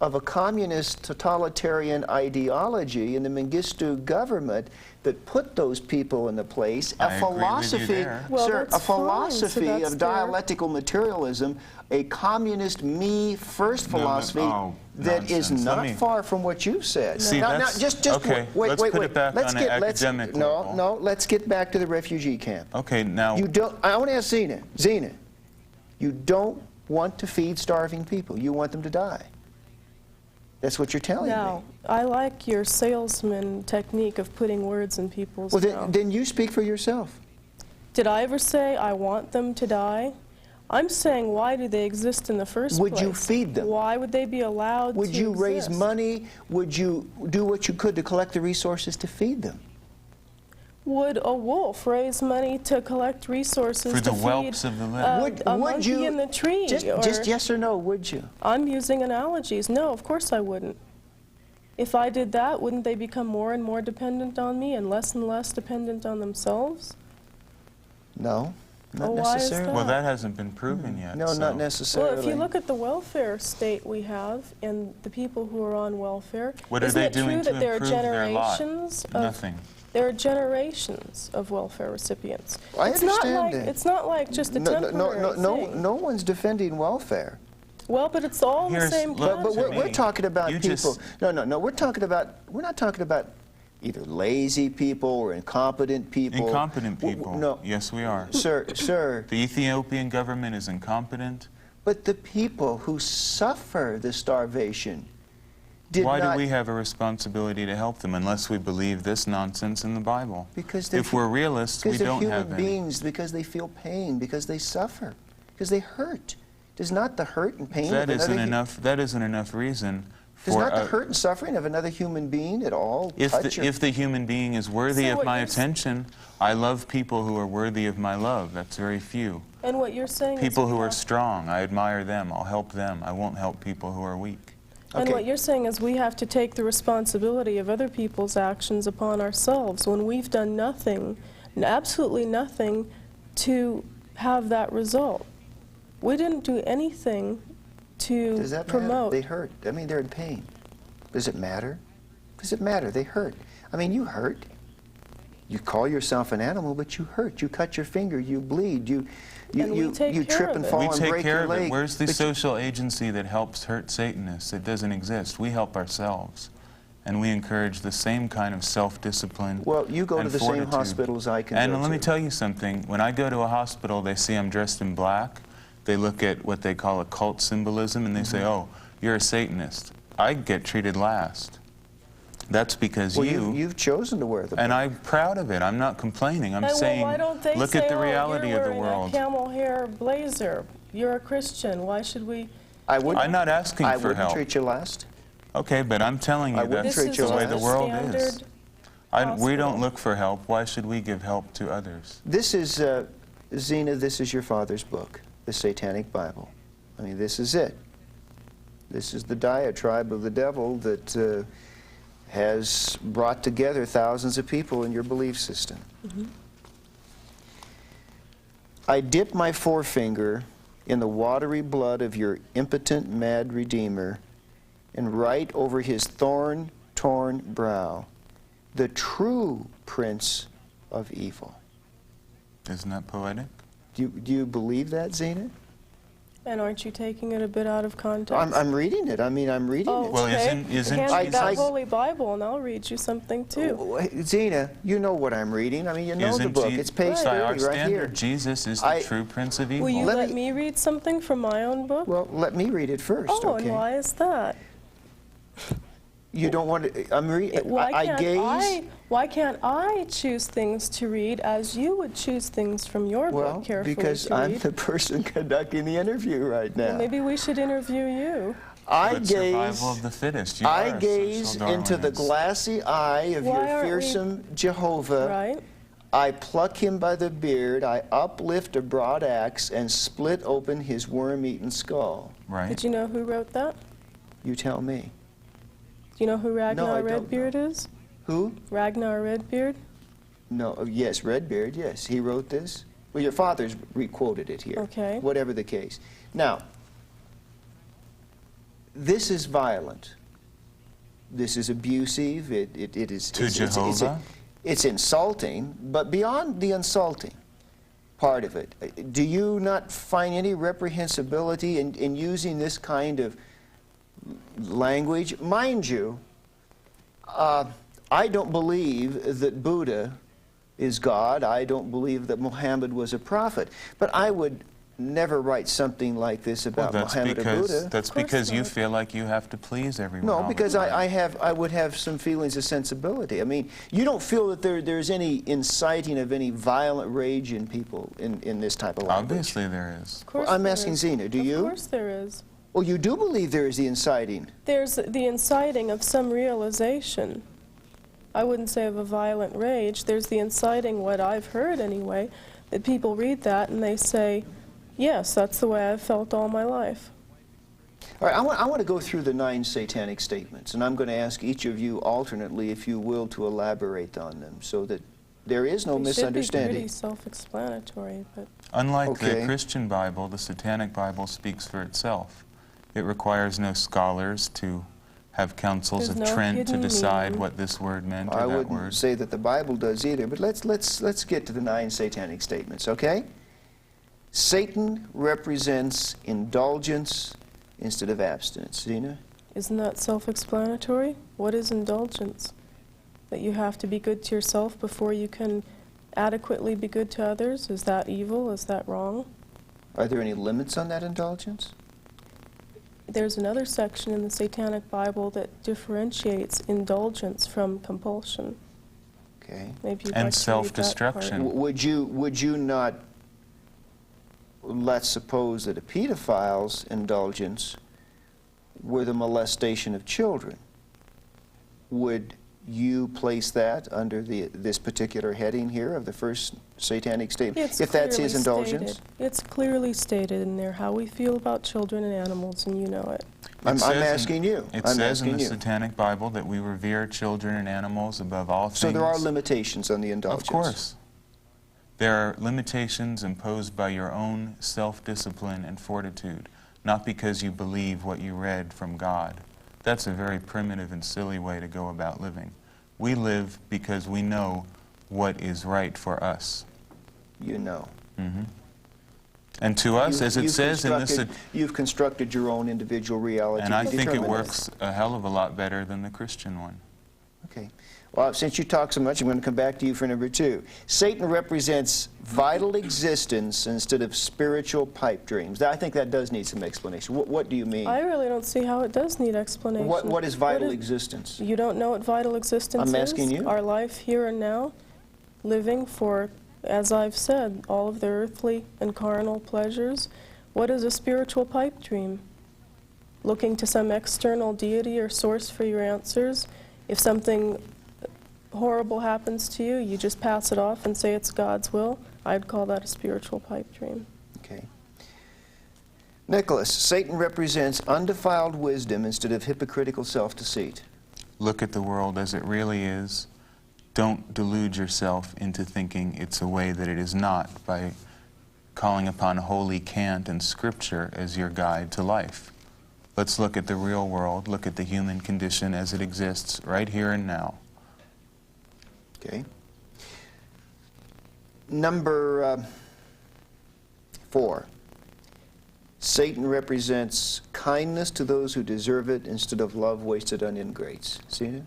of a communist totalitarian ideology in the Mengistu government that put those people in the place. I A agree with you philosophy, there. Well, sir, that's a philosophy fine. So that's of their- dialectical materialism, a communist me-first No, philosophy oh, that is nonsense. Let not me- far from what you said. See, now, that's- just okay, wait, let's wait, put wait. it back let's on an get, let's, academic no, level. no, let's get back to the refugee camp. Okay, now, You don't. I want to ask Zena. Zena, you don't want to feed starving people. You want them to die. That's what you're telling Now, me. I like your salesman technique of putting words in people's Well, mouth. then you speak for yourself. Did I ever say I want them to die? I'm saying, why do they exist in the first place? Would you feed them? Why would they be allowed Would to you raise exist? money? Would you do what you could to collect the resources to feed them? Would a wolf raise money to collect resources For to the feed whelps of the land. a monkey in the tree? Just yes or no, would you? I'm using analogies. No, of course I wouldn't. If I did that, wouldn't they become more and more dependent on me and less dependent on themselves? No, not Oh, why is necessarily. that? well, that hasn't been proven yet. No, so. not necessarily. Well, if you look at the welfare state we have and the people who are on welfare, What are isn't they it doing true to that there are improve their lot? generations of Nothing. there are generations of welfare recipients? I it's understand not like that. it's not like just a no, temporary thing. no one's defending welfare. Well, but it's all the Here's- same look, But concept. we're me, talking about you people. just- No. We're not talking about either lazy people or incompetent people. Incompetent people. No, Yes, we are. sir. The Ethiopian government is incompetent. But the people who suffer the starvation did Why not. do we have a responsibility to help them unless we believe this nonsense in the Bible? Because they're if we're realists, we because they're don't human have any. beings. Because they feel pain. Because they suffer. Because they hurt. Does not the hurt and pain That of isn't another enough. That isn't enough reason does for not the hurt and suffering of another human being at all touch your if the human being is worthy So of what my you're s- attention. I love people who are worthy of my love. That's very few. And what you're saying People is who we are have- strong, I admire them. I'll help them. I won't help people who are weak. And Okay. what you're saying is we have to take the responsibility of other people's actions upon ourselves when we've done nothing, absolutely nothing, to have that result. We didn't do anything to Does that promote. matter? They hurt. I mean, they're in pain. Does it matter? Does it matter? They hurt. I mean, you hurt. You call yourself an animal, but you hurt. You cut your finger. You bleed. You And we take care trip of and it. fall We and take break care your of leg. it. Where's the but you- social agency that helps hurt Satanists? It doesn't exist. We help ourselves. And we encourage the same kind of self-discipline. Well, you go to and the fortitude. same hospitals I can And go let me to. tell you something. When I go to a hospital, they see I'm dressed in black. They look at what they call occult symbolism, and they say, "Oh, you're a Satanist." I get treated last. That's because Well, you've chosen to wear the and I'm proud of it. I'm not complaining. I'm Hey, saying, well, why don't they look say, at the "Oh, reality you're of the wearing world. a camel hair blazer. You're a Christian. Why should we?" I wouldn't, I'm not asking I for wouldn't help. treat you last. Okay, but I'm telling I you wouldn't that's treat This you is the way last. the world standard is. We hospital. don't look for help. Why should we give help to others? This is, Zena, this is your father's book, the Satanic Bible. I mean, this is it. This is the diatribe of the devil that has brought together thousands of people in your belief system. Mm-hmm. I dip my forefinger in the watery blood of your impotent, mad Redeemer, and write over his thorn-torn brow, the true Prince of Evil. Isn't that poetic? Do you believe that, Zena? And aren't you taking it a bit out of context? I'm reading it. I mean, I'm reading Oh, it. Well, okay. isn't Hand me that I- Holy Bible, and I'll read you something too. Oh, Zena, you know what I'm reading. I mean, you know the Isn't book. Je- It's page by our 30 right here. standard, Jesus is the true Prince of Evil. Will you Let let me- me read something from my own book? Well, let me read it first, Oh, okay? and why is that? You don't want to... I'm reading... Why can't I choose things to read as you would choose things from your Well, book carefully because to I'm read? the person conducting the interview right now. Well, maybe we should interview you. I Survival of the fittest. You are I a gaze social into the Darwinist. glassy eye of Why your aren't we- fearsome Jehovah. Right? I pluck him by the beard, I uplift a broad axe, and split open his worm-eaten skull. Right. Did you know who wrote that? You tell me. Do you know who I Ragnar don't Redbeard is? Who? Ragnar Redbeard? No, yes, Redbeard, yes. He wrote this. Well, your father's re-quoted it here. Okay. Whatever the case. Now, this is violent. This is abusive. It is... To Jehovah? It's insulting, but beyond the insulting part of it, do you not find any reprehensibility in using this kind of language? Mind you, I don't believe that Buddha is God. I don't believe that Muhammad was a prophet. But I would never write something like this about Muhammad or Buddha. That's Of course because you not. feel like you have to please everyone. No, all the because time. I would have some feelings of sensibility. I mean, you don't feel that there's any inciting of any violent rage in people in this type of language? Obviously there is. Of course I'm there asking is. Zena, do you? Of course there is. Oh, you do believe there is the inciting? There's the inciting of some realization. I wouldn't say of a violent rage. There's the inciting, what I've heard anyway, that people read that and they say, yes, that's the way I've felt all my life. All right, I want to go through the 9 satanic statements, and I'm going to ask each of you alternately, if you will, to elaborate on them so that there is no They should be misunderstanding. pretty self-explanatory, but Unlike Okay. the Christian Bible, the Satanic Bible speaks for itself. It requires no scholars to have councils There's of no Trent to hidden decide meaning. what this word meant or I that wouldn't word. say that the Bible does either, but let's get to the 9 satanic statements, okay? Satan represents indulgence instead of abstinence. Zena? isn't that self-explanatory? What is indulgence? That you have to be good to yourself before you can adequately be good to others? Is that evil? Is that wrong? Are there any limits on that indulgence? There's another section in the Satanic Bible that differentiates indulgence from compulsion. Okay. Maybe you'd And like to read that self-destruction. part. Would you not, let's suppose that a pedophile's indulgence were the molestation of children. Would you place that under this particular heading here of the first satanic statement? It's if that's his clearly indulgence? stated. It's clearly stated in there how we feel about children and animals, and you know it. I'm says in- asking you. It I'm says in asking the you. Satanic Bible that we revere children and animals above all things. So there are limitations on the indulgence. Of course. There are limitations imposed by your own self-discipline and fortitude, not because you believe what you read from God. That's a very primitive and silly way to go about living. We live because we know what is right for us. You know. And to us, as it says in this, You've constructed your own individual reality. and I to think it determine works a hell of a lot better than the Christian one. Okay. Well, since you talk so much, I'm going to come back to you for number 2. Satan represents vital existence instead of spiritual pipe dreams. I think that does need some explanation. What do you mean? I really don't see how it does need explanation. What is vital existence? You don't know what vital existence is? I'm asking you. Our life here and now, living for, as I've said, all of the earthly and carnal pleasures. What is a spiritual pipe dream? Looking to some external deity or source for your answers. If something horrible happens to you, you just pass it off and say it's God's will. I'd call that a spiritual pipe dream. Okay. Nicholas, Satan represents undefiled wisdom instead of hypocritical self-deceit. Look at the world as it really is. Don't delude yourself into thinking it's a way that it is not by calling upon holy cant and scripture as your guide to life. Let's look at the real world, look at the human condition as it exists right here and now. Okay. Number 4. Satan represents kindness to those who deserve it instead of love wasted on ingrates. See it?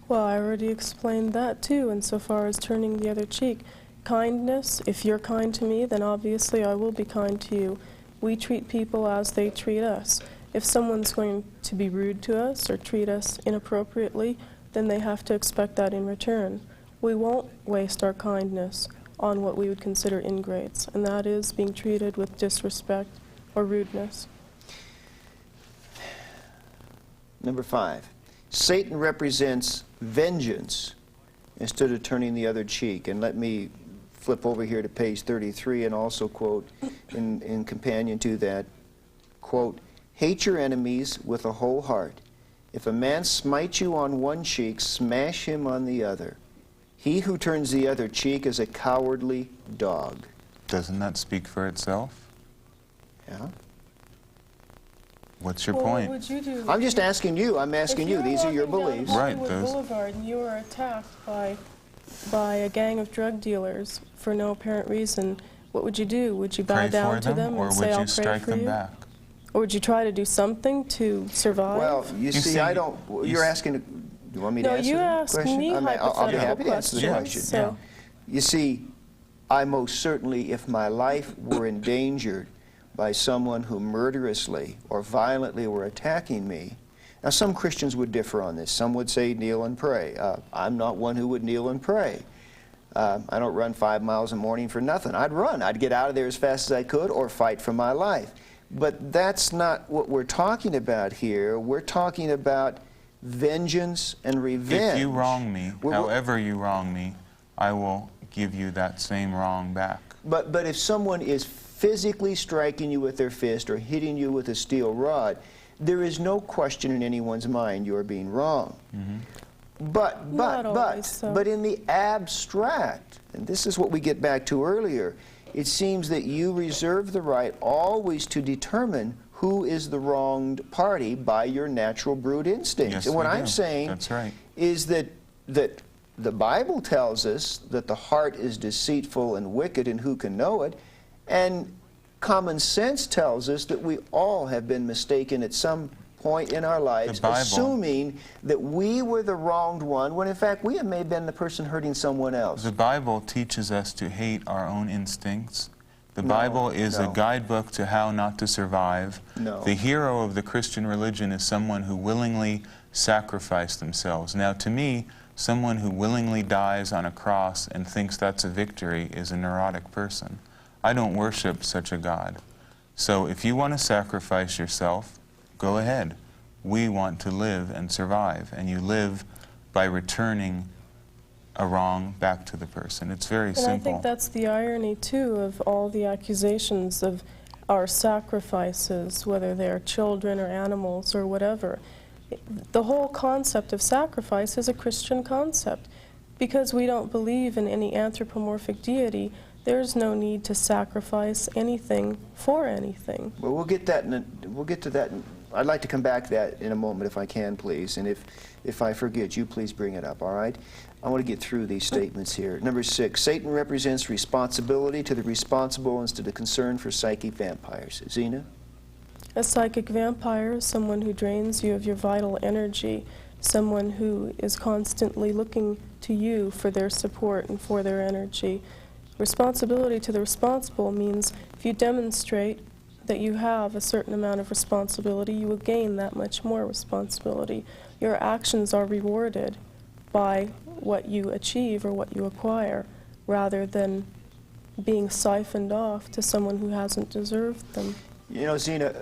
Well, I already explained that too, insofar as turning the other cheek. Kindness, if you're kind to me, then obviously I will be kind to you. We treat people as they treat us. If someone's going to be rude to us or treat us inappropriately, then they have to expect that in return. We won't waste our kindness on what we would consider ingrates, and that is being treated with disrespect or rudeness. Number 5. Satan represents vengeance instead of turning the other cheek. And let me flip over here to page 33 and also quote in companion to that, quote, "Hate your enemies with a whole heart. If a man smite you on one cheek, smash him on the other. He who turns the other cheek is a cowardly dog." Doesn't that speak for itself? Yeah. What's your Well, point? what would you do? I'm just asking you. I'm asking you. These are your beliefs. Right, Hollywood those- Boulevard, and you were attacked by a gang of drug dealers for no apparent reason. What would you do? Would you bow Pray down for to them them, or and say, would "I'll you pray strike for them you"? back? Or would you try to do something to survive? Well, you see, see, I don't. you You're s- asking. You want me to No, answer you the asked question? me I'll be hypothetical happy to answer the questions, question. so- You see, I most certainly, if my life were endangered by someone who murderously or violently were attacking me, now some Christians would differ on this. Some would say kneel and pray. I'm not one who would kneel and pray. I don't run 5 miles a morning for nothing. I'd run. I'd get out of there as fast as I could or fight for my life. But that's not what we're talking about here. We're talking about vengeance and revenge. If you wrong me, We're- however you wrong me, I will give you that same wrong back. But if someone is physically striking you with their fist or hitting you with a steel rod, there is no question in anyone's mind you're being wrong. Not always so. But in the abstract, and this is what we get back to earlier, it seems that you reserve the right always to determine who is the wronged party by your natural brute instincts. Yes, and what we I'm do. saying That's right. is that the Bible tells us that the heart is deceitful and wicked, and who can know it? And common sense tells us that we all have been mistaken at some point in our lives, The Bible- assuming that we were the wronged one, when in fact we may have been the person hurting someone else. The Bible teaches us to hate our own instincts. The No, Bible is no. a guidebook to how not to survive. No. The hero of the Christian religion is someone who willingly sacrificed themselves. Now, to me, someone who willingly dies on a cross and thinks that's a victory is a neurotic person. I don't worship such a God. So if you want to sacrifice yourself, go ahead. We want to live and survive, and you live by returning a wrong back to the person. It's very And simple. I think that's the irony, too, of all the accusations of our sacrifices, whether they are children or animals or whatever. The whole concept of sacrifice is a Christian concept. Because we don't believe in any anthropomorphic deity, there's no need to sacrifice anything for anything. Well, we'll get to that. I'd like to come back to that in a moment if I can, please. And if I forget, you please bring it up, all right? I want to get through these statements here. Number 6, Satan represents responsibility to the responsible instead of concern for psychic vampires. Zena? A psychic vampire is someone who drains you of your vital energy, someone who is constantly looking to you for their support and for their energy. Responsibility to the responsible means if you demonstrate that you have a certain amount of responsibility, you will gain that much more responsibility. Your actions are rewarded by what you achieve or what you acquire, rather than being siphoned off to someone who hasn't deserved them. You know, Zena,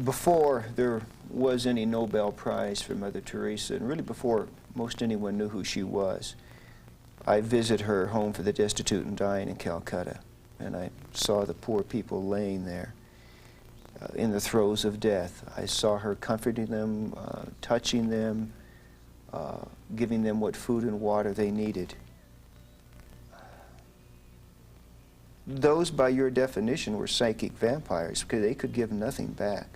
before there was any Nobel Prize for Mother Teresa, and really before most anyone knew who she was, I visited her home for the destitute and dying in Calcutta, and I saw the poor people laying there in the throes of death. I saw her comforting them, touching them, giving them what food and water they needed. Those, by your definition, were psychic vampires because they could give nothing back.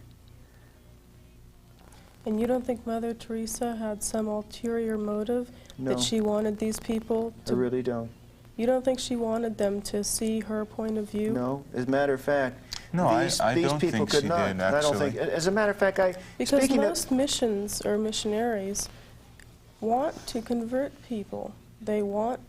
And you don't think Mother Teresa had some ulterior motive No. that she wanted these people I to... really don't. You don't think she wanted them to see her point of view? No. As a matter of fact, No, these I don't people think could she not. did, I don't actually. think. As a matter of fact, Because speaking most missions or missionaries want to convert people. They want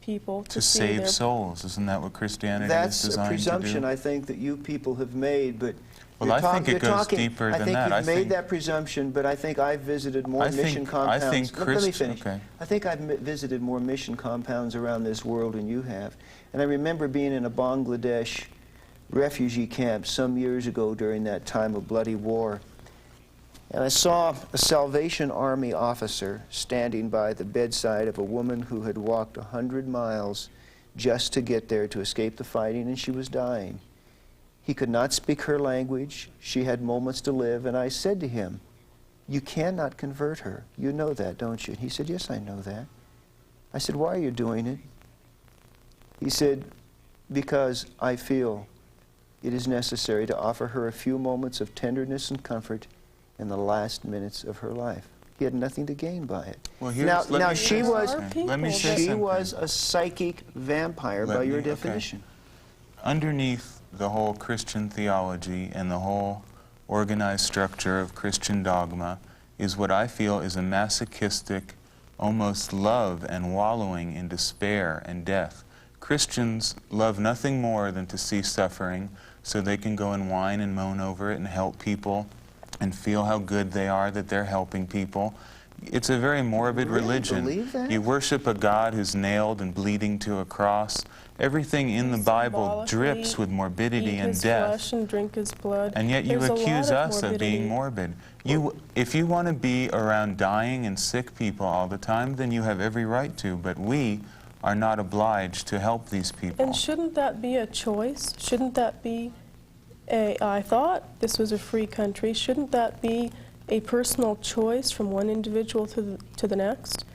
people to see save their... souls. Isn't that what Christianity is that's a designed presumption to do? I think that you people have made, but Well, you're I think it you're goes talking, deeper than I think that. you've I made think- that presumption, but I think I've visited more I think- mission I compounds. think Let me Christ- finish. okay. I think I've visited more mission compounds around this world than you have. And I remember being in a Bangladesh refugee camp some years ago during that time of bloody war. And I saw a Salvation Army officer standing by the bedside of a woman who had walked 100 miles just to get there to escape the fighting, and she was dying. He could not speak her language. She had moments to live, and I said to him, "You cannot convert her. You know that, don't you?" And he said, "Yes, I know that." I said, "Why are you doing it?" He said, "Because I feel it is necessary to offer her a few moments of tenderness and comfort in the last minutes of her life." He had nothing to gain by it. Well, now, let me she say was something. Let me say she something. was a psychic vampire Let by your me- okay. definition. Underneath the whole Christian theology and the whole organized structure of Christian dogma is what I feel is a masochistic, almost love and wallowing in despair and death. Christians love nothing more than to see suffering so they can go and whine and moan over it and help people and feel how good they are that they're helping people. It's a very morbid Really religion. believe that? You worship a God who's nailed and bleeding to a cross. Everything in the Bible drips with morbidity eat and his death. flesh and drink his blood. And yet you There's a lot accuse of us of being morbidity. morbid. If you want to be around dying and sick people all the time, then you have every right to, but we are not obliged to help these people. And shouldn't that be a choice? Shouldn't that be I thought this was a free country. Shouldn't that be a personal choice from one individual to the next?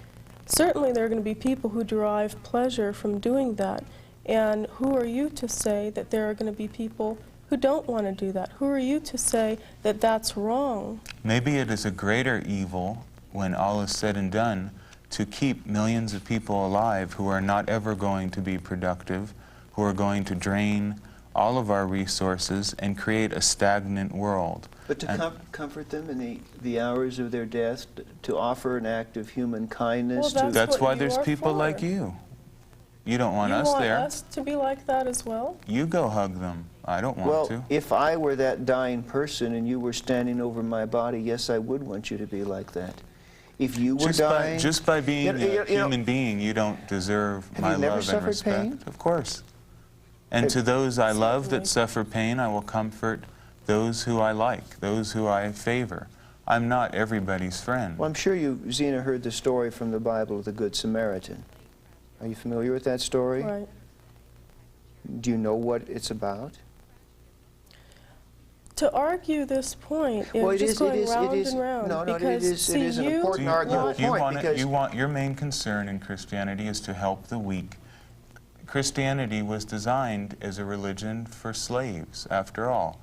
Certainly there are going to be people who derive pleasure from doing that. And who are you to say that there are going to be people who don't want to do that? Who are you to say that that's wrong? Maybe it is a greater evil, when all is said and done, to keep millions of people alive who are not ever going to be productive, who are going to drain all of our resources and create a stagnant world. But to comfort them in the hours of their death, to offer an act of human kindness. Well, That's what why you there's are people for. like you. You don't want us there. You want us to be like that as well? You go hug them. I don't want Well, to. if I were that dying person and you were standing over my body, yes, I would want you to be like that. If you were dying... Just by being a you know, human being, you don't deserve Have my you never love and suffered respect. pain? Of course. And to those I love that suffer pain, I will comfort those who I like, those who I favor. I'm not everybody's friend. Well, I'm sure you, Zena, heard the story from the Bible of the Good Samaritan. Are you familiar with that story? Right. Do you know what it's about? To argue this point, it's just going round and round. No, because, it is an important arguable point. Your main concern in Christianity is to help the weak. Christianity was designed as a religion for slaves, after all.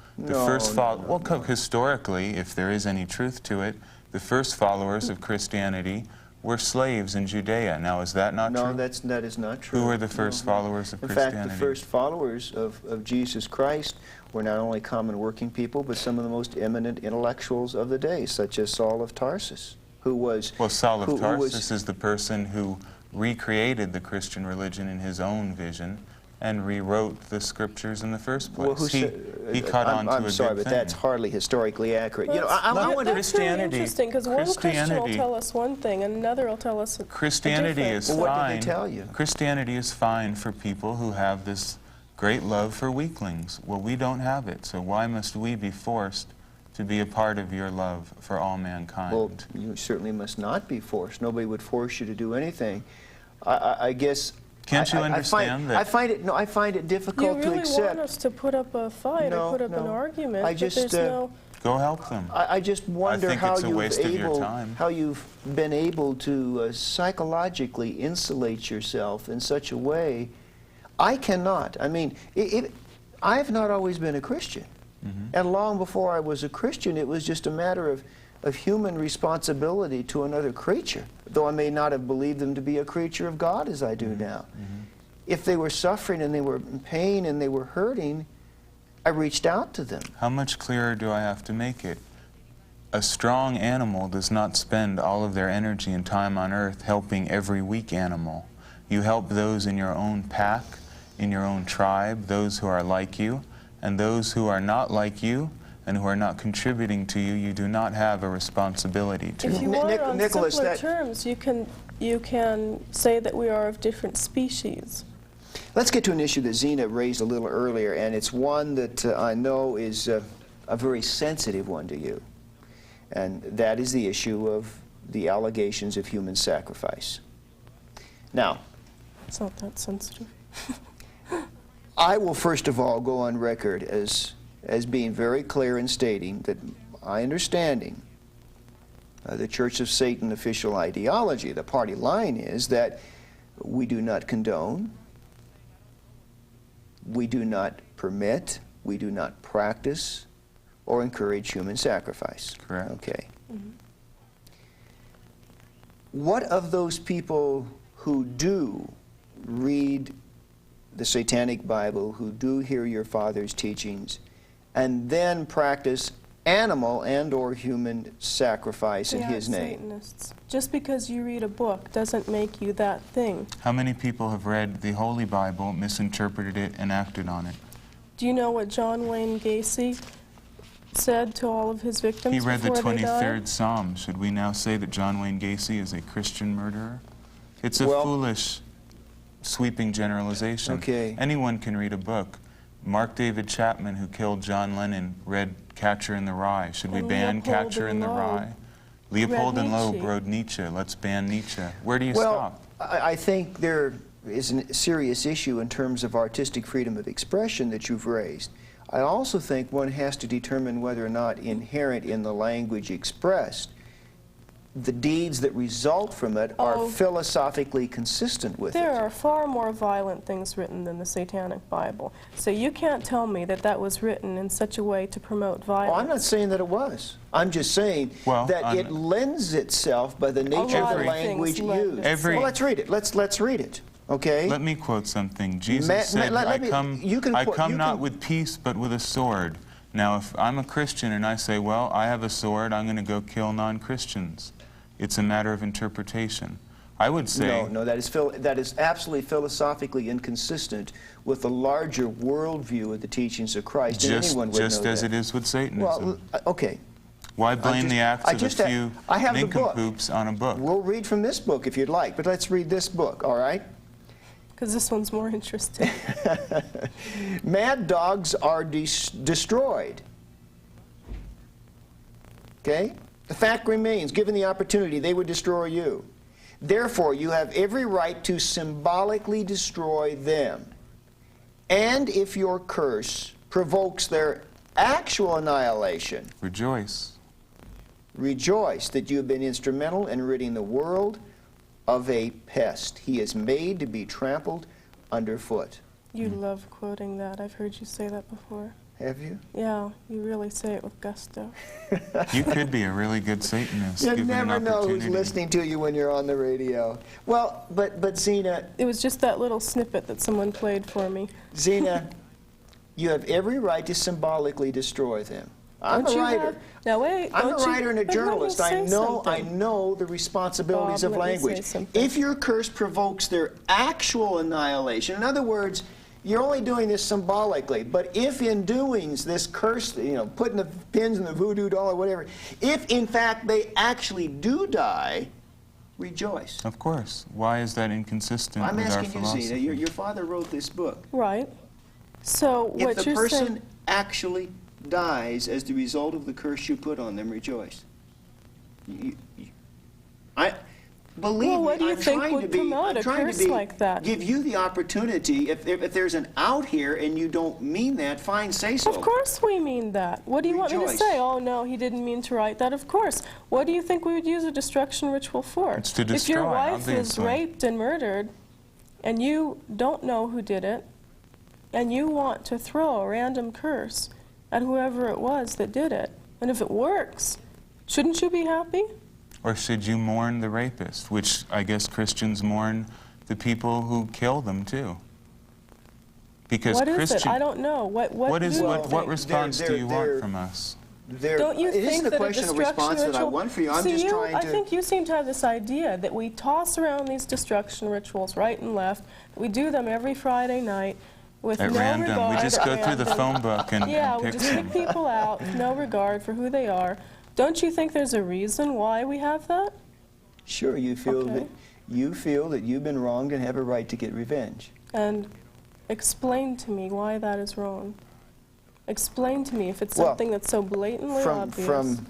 Historically, if there is any truth to it, the first followers of Christianity were slaves in Judea. Now, is that not true? No, that is not true. Who were the first followers of Christianity? In fact, the first followers of Jesus Christ were not only common working people, but some of the most eminent intellectuals of the day, such as Saul of Tarsus, who was... Well, Saul of Tarsus is the person who recreated the Christian religion in his own vision and rewrote the scriptures in the first place. Well, he caught on to a good sorry, but thing. that's hardly historically accurate. Well, you know, I wonder... That's really interesting, because one Christian will tell us one thing, and another will tell us Christianity is fine. Well, what did they tell you? Christianity is fine for people who have this great love for weaklings. Well, we don't have it, so why must we be forced to be a part of your love for all mankind? Well, you certainly must not be forced. Nobody would force you to do anything. I guess... Can't you understand that? I find it difficult to accept. You really want us to put up a fight or put up an argument, but there's no... Go help them. I just wonder think how it's a waste of your time. how you've been able to psychologically insulate yourself in such a way. I cannot. I mean, I've not always been a Christian. And long before I was a Christian, it was just a matter of human responsibility to another creature, though I may not have believed them to be a creature of God as I do now. If they were suffering and they were in pain and they were hurting, I reached out to them. How much clearer do I have to make it? A strong animal does not spend all of their energy and time on earth helping every weak animal. You help those in your own pack, in your own tribe, those who are like you, and those who are not like you and who are not contributing to you, you do not have a responsibility to. If you want, on Nicholas, simpler terms, you can say that we are of different species. Let's get to an issue that Zena raised a little earlier, and it's one that I know is a very sensitive one to you. And that is the issue of the allegations of human sacrifice. Now, It's not that sensitive. I will first of all go on record as being very clear in stating that my understanding the Church of Satan official ideology, the party line, is that we do not condone, we do not permit, we do not practice or encourage human sacrifice. Correct. Okay. What of those people who do read the Satanic Bible, who do hear your father's teachings, and then practice animal and or human sacrifice in his name? Satanists. Just because you read a book doesn't make you that thing. How many people have read the Holy Bible, misinterpreted it, and acted on it? Do you know what John Wayne Gacy said to all of his victims He read the before they 23rd died? Psalm. Should we now say that John Wayne Gacy is a Christian murderer? It's a foolish, sweeping generalization. Okay. Anyone can read a book. Mark David Chapman, who killed John Lennon, read Catcher in the Rye. Should we And ban Leopold Catcher in and the Loeb Rye? Leopold read and Loeb Nietzsche. wrote Nietzsche. Let's ban Nietzsche. Where do you Well, stop? I think there is a serious issue in terms of artistic freedom of expression that you've raised. I also think one has to determine whether or not inherent in the language expressed, the deeds that result from it are philosophically consistent with There it. are far more violent things written than the Satanic Bible. So you can't tell me that that was written in such a way to promote violence. Oh, I'm not saying that it was. I'm just saying Well, that it lends itself by the nature of the lot of language things lend used. itself. Well, let's read it. Let's read it. Okay? Let me quote something. Jesus said, I come not with peace, but with a sword. Now, if I'm a Christian and I say, well, I have a sword, I'm going to go kill non-Christians. It's a matter of interpretation. I would say... No, that is absolutely philosophically inconsistent with the larger worldview of the teachings of Christ. And anyone would just know as that. it is with Satanism. Well, okay. Why blame the acts of a few I have the book. nincompoops on a book? We'll read from this book if you'd like, but let's read this book, all right? Because this one's more interesting. Mad dogs are destroyed. Okay? The fact remains, given the opportunity, they would destroy you. Therefore, you have every right to symbolically destroy them. And if your curse provokes their actual annihilation, Rejoice. rejoice that you have been instrumental in ridding the world of a pest. He is made to be trampled underfoot. You love quoting that. I've heard you say that before. Have you? Yeah, you really say it with gusto. You could be a really good Satanist. You given never an know who's opportunity. listening to you when you're on the radio. Well, but Zena, It was just that little snippet that someone played for me. you have every right to symbolically destroy them. I'm Don't a you writer. have- Now wait, I'm a don't you- writer and a but let me journalist. I say know something. the responsibilities Bob, of let me say language. something. If your curse provokes their actual annihilation, in other words, you're only doing this symbolically, but if in doing this curse, putting the pins in the voodoo doll or whatever, if in fact they actually do die, rejoice. Of course. Why is that inconsistent I'm with our asking you, philosophy? Zena, your father wrote this book. Right. So If what the you're person saying... actually dies as the result of the curse you put on them, rejoice. Believe Well, what me, do you I'm think trying would to be, promote I'm a trying curse to be, like that? give you the opportunity. If there's an out here and you don't mean that, fine, say so. Of course we mean that. What do you want me to Rejoice. say? Oh, no, he didn't mean to write that. Of course. What do you think we would use a destruction ritual for? It's to If your destroy, wife is obviously. raped and murdered, and you don't know who did it, and you want to throw a random curse at whoever it was that did it, and if it works, shouldn't you be happy? Or should you mourn the rapist, which I guess Christians mourn the people who kill them too? Because What is Christian, it? I don't know. What what do is you what think? response do you they're- want from us? Don't you it think isn't a that question a of destruction response ritual... that I want for you. I'm See, just trying I to. think you seem to have this idea that we toss around these destruction rituals right and left. We do them every Friday night with At no random, regard. we just at go through the random. phone book and, Yeah, and we pick just them. pick people out with no regard for who they are. Don't you think there's a reason why we have that? Sure, you feel Okay. that you've been wronged and have a right to get revenge. And explain to me why that is wrong. Explain to me if it's Well, something that's so blatantly obvious.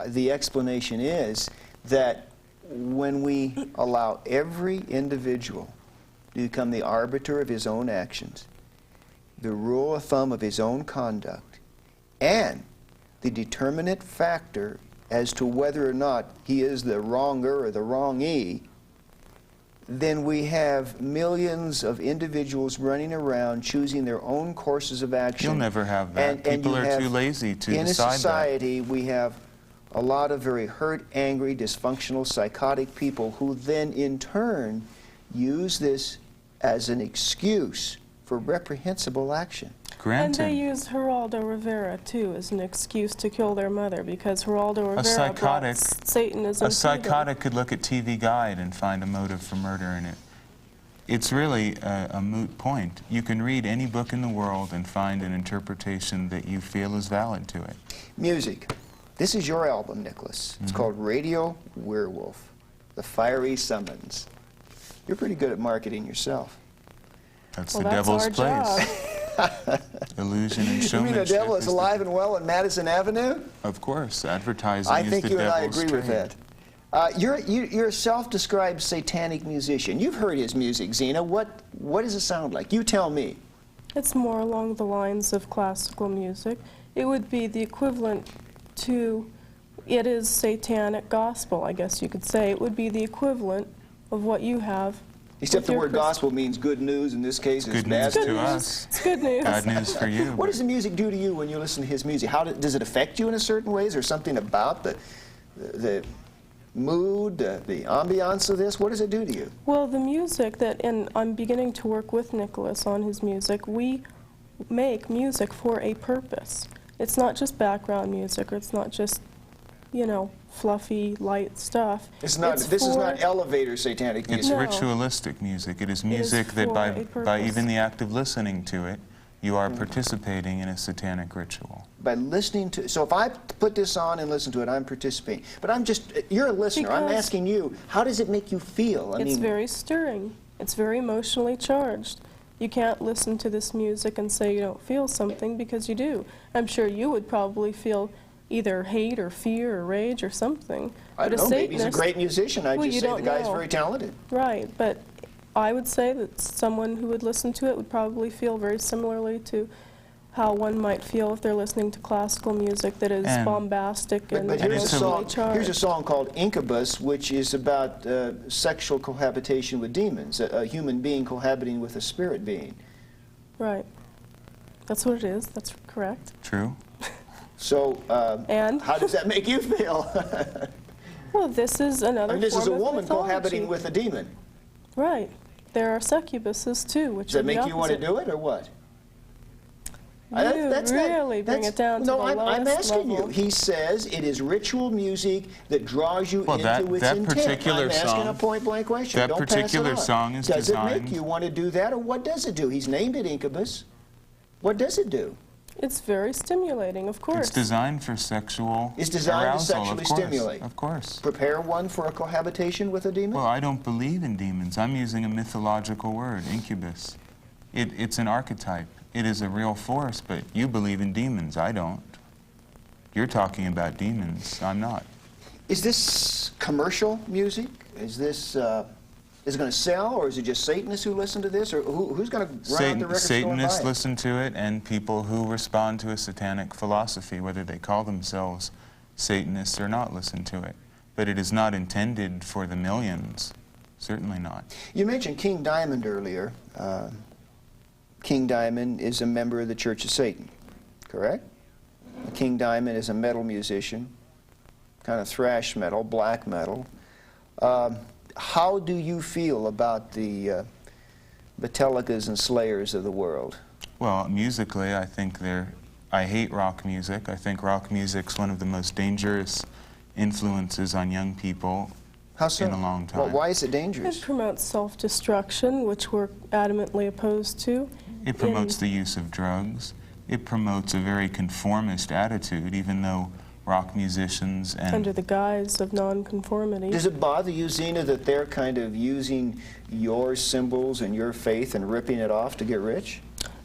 The explanation is that when we allow every individual to become the arbiter of his own actions, the rule of thumb of his own conduct, and the determinate factor as to whether or not he is the wronger or the wrongee, then we have millions of individuals running around choosing their own courses of action. You'll never have that. And People you are have- too lazy to in decide a society, we have a lot of very hurt, angry, dysfunctional, psychotic people who then in turn use this as an excuse for reprehensible action. that. And Granted, they use Geraldo Rivera, too, as an excuse to kill their mother, because Geraldo Rivera psychotic- brought Satanism a to them. psychotic could look at TV Guide and find a motive for murder in it. It's really a moot point. You can read any book in the world and find an interpretation that you feel is valid to it. Music. This is your album, Nicholas. It's called Radio Werewolf, The Fiery Summons. You're pretty good at marketing yourself. That's Well, the that's devil's our place. job. Illusion and You showmanship. mean the devil is the- alive and well in Madison Avenue? Of course, advertising I is think the you and I devil's agree with trade. that. You're a self-described satanic musician. You've heard his music, Zena. What does it sound like? You tell me. It's more along the lines of classical music. It would be the equivalent to, it is satanic gospel, I guess you could say. It would be the equivalent of what you have. Except with the your word gospel means good news. In this case, it's Good bad news news. to us. It's good news. Bad news for you. What does the music do to you when you listen to his music? Does it affect you in a certain way? Is there something about the mood, the ambiance of this? What does it do to you? Well, the music and I'm beginning to work with Nicholas on his music. We make music for a purpose. It's not just background music, or it's not just, you know, fluffy, light stuff. This is not elevator satanic It's music. No. ritualistic music. It is is music that for by a purpose. even the act of listening to it, you are participating in a satanic ritual. By listening to, so if I put this on and listen to it, I'm participating. But you're a listener. I'm Because asking you, how does it make you feel? It's very stirring. It's very emotionally charged. You can't listen to this music and say you don't feel something, because you do. I'm sure you would probably feel either hate or fear or rage or something. I But don't know, maybe he's a Satanist- great musician. I Well, just you say the don't guy's know. very talented. Right, but I would say that someone who would listen to it would probably feel very similarly to how one might feel if they're listening to classical music that is And- bombastic and But here's a emotionally song. Here's a charged. song called Incubus, which is about sexual cohabitation with demons, a human being cohabiting with a spirit being. Right. That's what it is. That's correct. True? So, And? how does that make you feel? Well, this is another I mean, this is a form of woman mythology. cohabiting with a demon. Right. There are succubuses too, which Does that are the make you want to opposite. do it, or what? You really bring it down to no, the I'm lowest asking level. you. He says it is ritual music that draws you Well, into that- its that intent. particular I'm asking a song- point-blank question. that Don't pass particular it on. song is Does it designed- make you want to do that, or what does it do? He's named it Incubus. What does it do? It's very stimulating, of course. It's designed for sexual It's designed to arousal, sexually of course, stimulate. Of course. Prepare one for a cohabitation with a demon? Well, I don't believe in demons. I'm using a mythological word, incubus. It's an archetype. It is a real force, but you believe in demons. I don't. You're talking about demons. I'm not. Is this commercial music? Is this is it going to sell, or is it just Satanists who listen to this, or who's going to run out the record store and buy Satanists it? listen to it, and people who respond to a satanic philosophy, whether they call themselves Satanists or not, listen to it. But it is not intended for the millions. Certainly not. You mentioned King Diamond earlier. King Diamond is a member of the Church of Satan, correct? King Diamond is a metal musician, kind of thrash metal, black metal. How do you feel about the Metallicas and Slayers of the world? Well, musically, I think I hate rock music. I think rock music's one of the most dangerous influences on young people How so? in a long time. Well, why is it dangerous? It promotes self-destruction, which we're adamantly opposed to. It promotes the use of drugs. It promotes a very conformist attitude, even though rock musicians and... Under the guise of nonconformity. Does it bother you, Zena, that they're kind of using your symbols and your faith and ripping it off to get rich?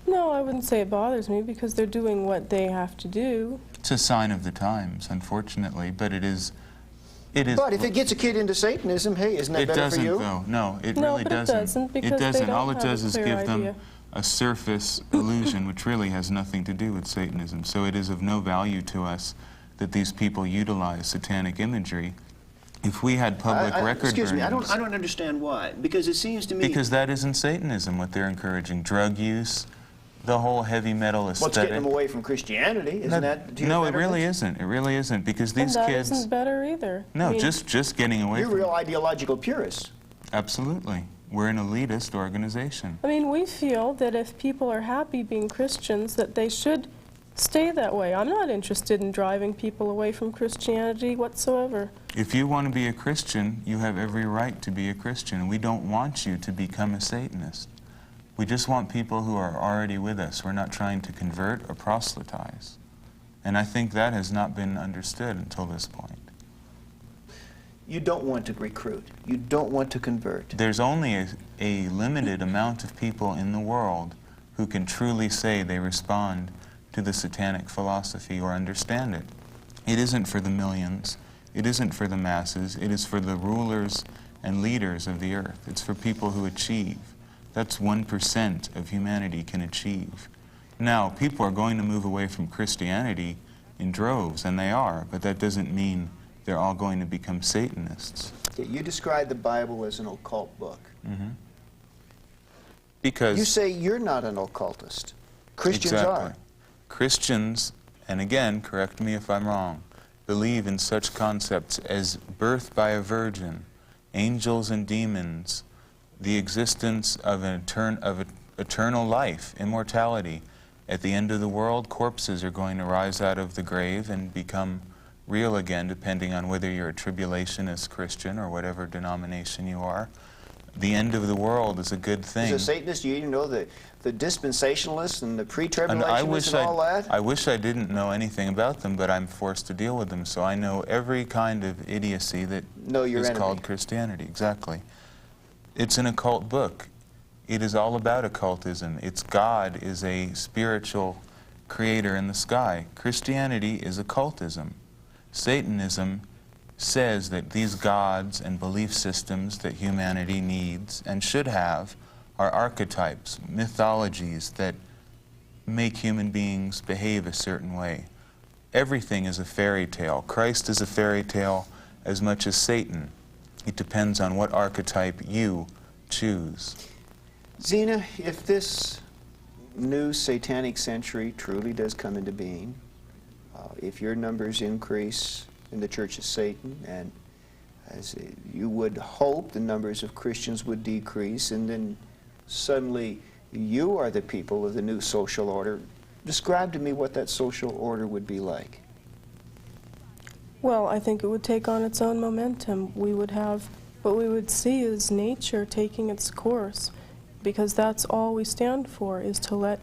No, I wouldn't say it bothers me, because they're doing what they have to do. It's a sign of the times, unfortunately, but it is... But if it gets a kid into Satanism, hey, isn't that better for you? It doesn't, though. No, it No, really but it doesn't. doesn't, because it doesn't. they don't All it have does a is clear give them idea. a surface illusion, which really has nothing to do with Satanism. So it is of no value to us that these people utilize satanic imagery. If we had public record excuse me, I burnings... don't understand why. Because it seems to me... Because that isn't Satanism, what they're encouraging. Drug use, the whole heavy metal aesthetic. What's getting them away from Christianity? Isn't that... No, it really isn't. It really isn't, because these And that kids... isn't better either. No, I mean, just getting away You're from... real ideological purists. Absolutely. We're an elitist organization. I mean, we feel that if people are happy being Christians, that they should stay that way. I'm not interested in driving people away from Christianity whatsoever. If you want to be a Christian, you have every right to be a Christian. We don't want you to become a Satanist. We just want people who are already with us. We're not trying to convert or proselytize. And I think that has not been understood until this point. You don't want to recruit. You don't want to convert. There's only a limited amount of people in the world who can truly say they respond to the satanic philosophy or understand it. It isn't for the millions. It isn't for the masses. It is for the rulers and leaders of the earth. It's for people who achieve. That's 1% of humanity can achieve. Now, people are going to move away from Christianity in droves, and they are, but that doesn't mean they're all going to become Satanists. You describe the Bible as an occult book. Mm-hmm. Because... You say you're not an occultist. Christians are. Christians, and again, correct me if I'm wrong, believe in such concepts as birth by a virgin, angels and demons, the existence of eternal life, immortality. At the end of the world, corpses are going to rise out of the grave and become real again, depending on whether you're a tribulationist Christian or whatever denomination you are. The end of the world is a good thing. As a Satanist, you know the dispensationalists and the pre-tribulationists and all that? I wish I didn't know anything about them, but I'm forced to deal with them, so I know every kind of idiocy that is called Christianity. Exactly. It's an occult book. It is all about occultism. It's God is a spiritual creator in the sky. Christianity is occultism. Satanism says that these gods and belief systems that humanity needs and should have are archetypes, mythologies that make human beings behave a certain way. Everything is a fairy tale. Christ is a fairy tale as much as Satan. It depends on what archetype you choose. Zena, if this new satanic century truly does come into being, if your numbers increase in the Church of Satan, and as you would hope the numbers of Christians would decrease, and then suddenly you are the people of the new social order, describe to me what that social order would be like. Well, I think it would take on its own momentum. We would have, what we would see is nature taking its course, because that's all we stand for, is to let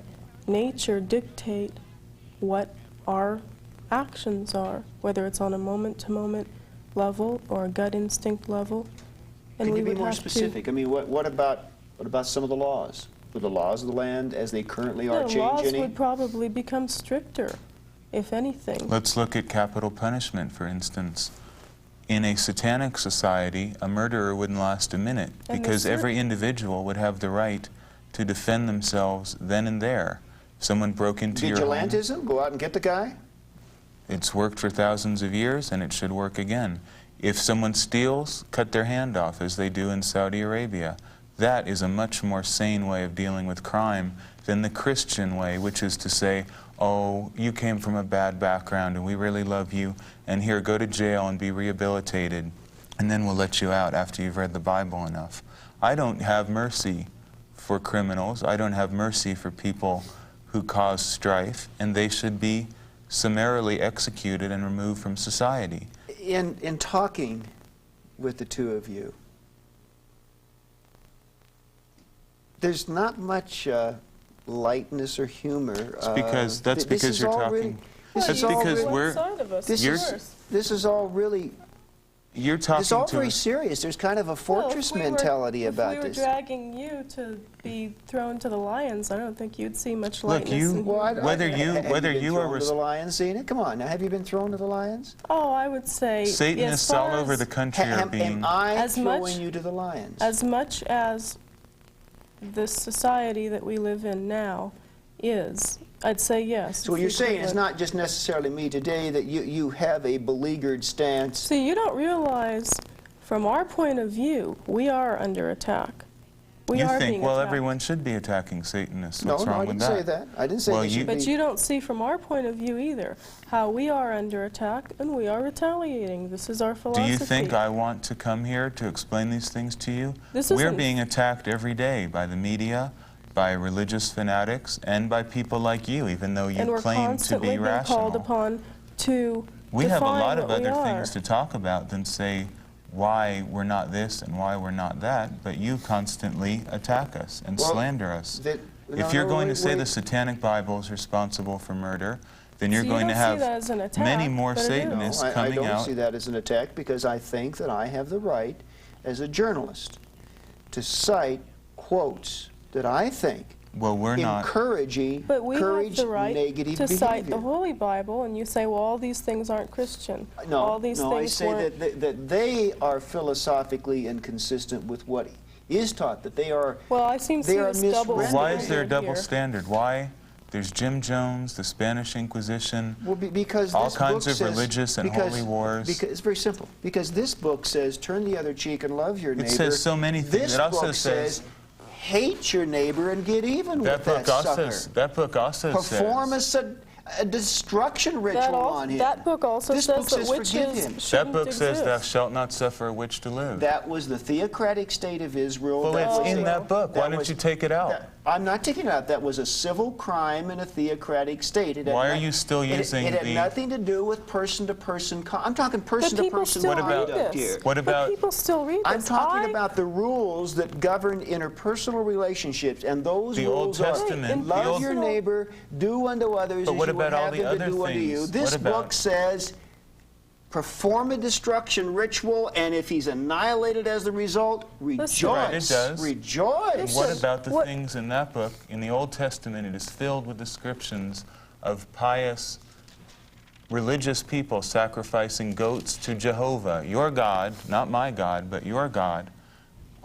nature dictate what our actions are, whether it's on a moment-to-moment level or a gut instinct level. And Can we you be would more have specific? I mean, what about some of the laws? Would the laws of the land as they currently are change laws any? would probably become stricter, if anything. Let's look at capital punishment, for instance. in a satanic society, a murderer wouldn't last a minute, And because every individual would have the right to defend themselves then and there. If someone broke into your home, Vigilantism? Go out and get the guy? it's worked for thousands of years, and it should work again. If someone steals, cut their hand off, as they do in Saudi Arabia. That is a much more sane way of dealing with crime than the Christian way, which is to say, oh, you came from a bad background and we really love you, and here, go to jail and be rehabilitated, and then we'll let you out after you've read the Bible enough. I don't have mercy for criminals. I don't have mercy for people who cause strife, and they should be summarily executed and removed from society. In talking with the two of you, there's not much lightness or humor. It's because that's because you're talking. Well, That's you because on we're. one side of us, This of is course. this is all really. You're talking It's all to very us. serious. There's kind of a fortress mentality about If we this. were dragging you to be thrown to the lions, I don't think you'd see much Look, lightness. you- in Well, humor. Whether you- have whether been you are thrown to the lions, seen it? Come on, now have you been thrown to the lions? Oh, I would say Satanists as all far over as- the country are Am being. I As throwing much- you to the lions? As much as the society that we live in now is, I'd say yes. So what you're saying is equivalent. not just necessarily me today, that you have a beleaguered stance. See, you don't realize, from our point of view, we are under attack. We You are think, being well, attacked. everyone should be attacking Satanists. No, What's no, wrong I with didn't say that. I didn't say Well, they you- should But be. you don't see from our point of view either how we are under attack and we are retaliating. This is our Do philosophy. you think I want to come here to explain these things to you? This We're isn't- being attacked every day by the media, by religious fanatics, and by people like you, even though you and we're claim to constantly be being rational. called upon to We have a define lot of what we other are. things to talk about than say why we're not this and why we're not that, but you constantly attack us and Well, slander us. No, If you're no, going to wait, say wait. the Satanic Bible is responsible for murder, then you're So you going to don't see have that as an attack, many more but it is. Satanists No, I coming don't out. see that as an attack, because I think that I have the right, as a journalist, to cite quotes that I think Well, we're not. encourage But we have negative the right to behavior. cite the Holy Bible, and you say, well, all these things aren't Christian. No, all these no, I things say weren't. that they are philosophically inconsistent with what is taught, that they are. Well, I seem to they see are this double misread. Why is there a standard double here. standard? Why? There's Jim Jones, the Spanish Inquisition, Well, because all this kinds book of says, religious and because, holy wars. Because it's very simple. Because this book says, "Turn the other cheek and love your neighbor." It says so many things. This It also book says, "Hate your neighbor and get even that with book that also sucker." that book also Perform says a destruction ritual on him. That book also This says book that says forgive witches him. that shouldn't book says thou exist. shalt not suffer a witch to live. That was the theocratic state of Israel. Well, That it's was in a- that book. Why that don't was- you take it out? I'm not taking it out. That was a civil crime in a theocratic state. It had Why are not- you still using it had the- nothing to do with person-to-person. I'm talking But person-to-person people still What about- read conduct this. here. What about- But people still read this. I'm talking about the rules that govern interpersonal relationships, and those The Old rules are Testament, the love Old- your neighbor, do unto others But as what you would about all have the them to other do unto you. things? This What about- book says, perform a destruction ritual, and if he's annihilated as the result, rejoice. Right, it does. Rejoice. What about the What- things in that book? In the Old Testament, it is filled with descriptions of pious religious people sacrificing goats to Jehovah, your God, not my God, but your God.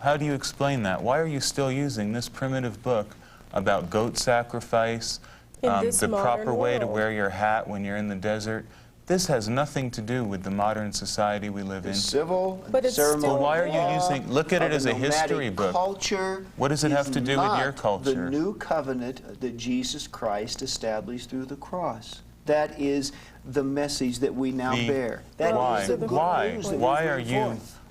How do you explain that? Why are you still using this primitive book about goat sacrifice, In this the proper modern way to world. wear your hat when you're in the desert? This has nothing to do with the modern society we live in. Civil, But it's ceremonial still Well, why are you law using- look at it of as a nomadic history book. Culture What does it have is to do with your not culture? The new covenant that Jesus Christ established through the cross. That is the message that we now bear. That Why? is the good Why? news that Why we are bring you?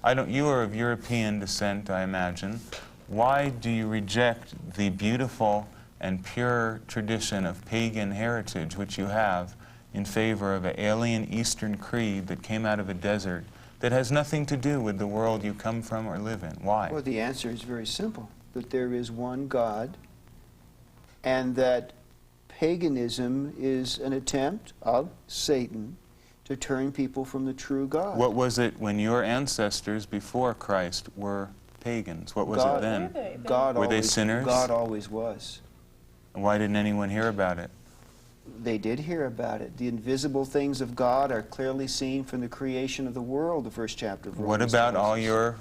forth. You are of European descent, I imagine. Why do you reject the beautiful and pure tradition of pagan heritage which you have in favor of an alien Eastern creed that came out of a desert that has nothing to do with the world you come from or live in? Why? Well, the answer is very simple, that there is one God, and that paganism is an attempt of Satan to turn people from the true God. What was it when your ancestors before Christ were pagans? What was God- it then? Were they? God Were they always, sinners? God always was. Why didn't anyone hear about it? They did hear about it. The invisible things of God are clearly seen from the creation of the world, the first chapter of Romans. What about tells all us. your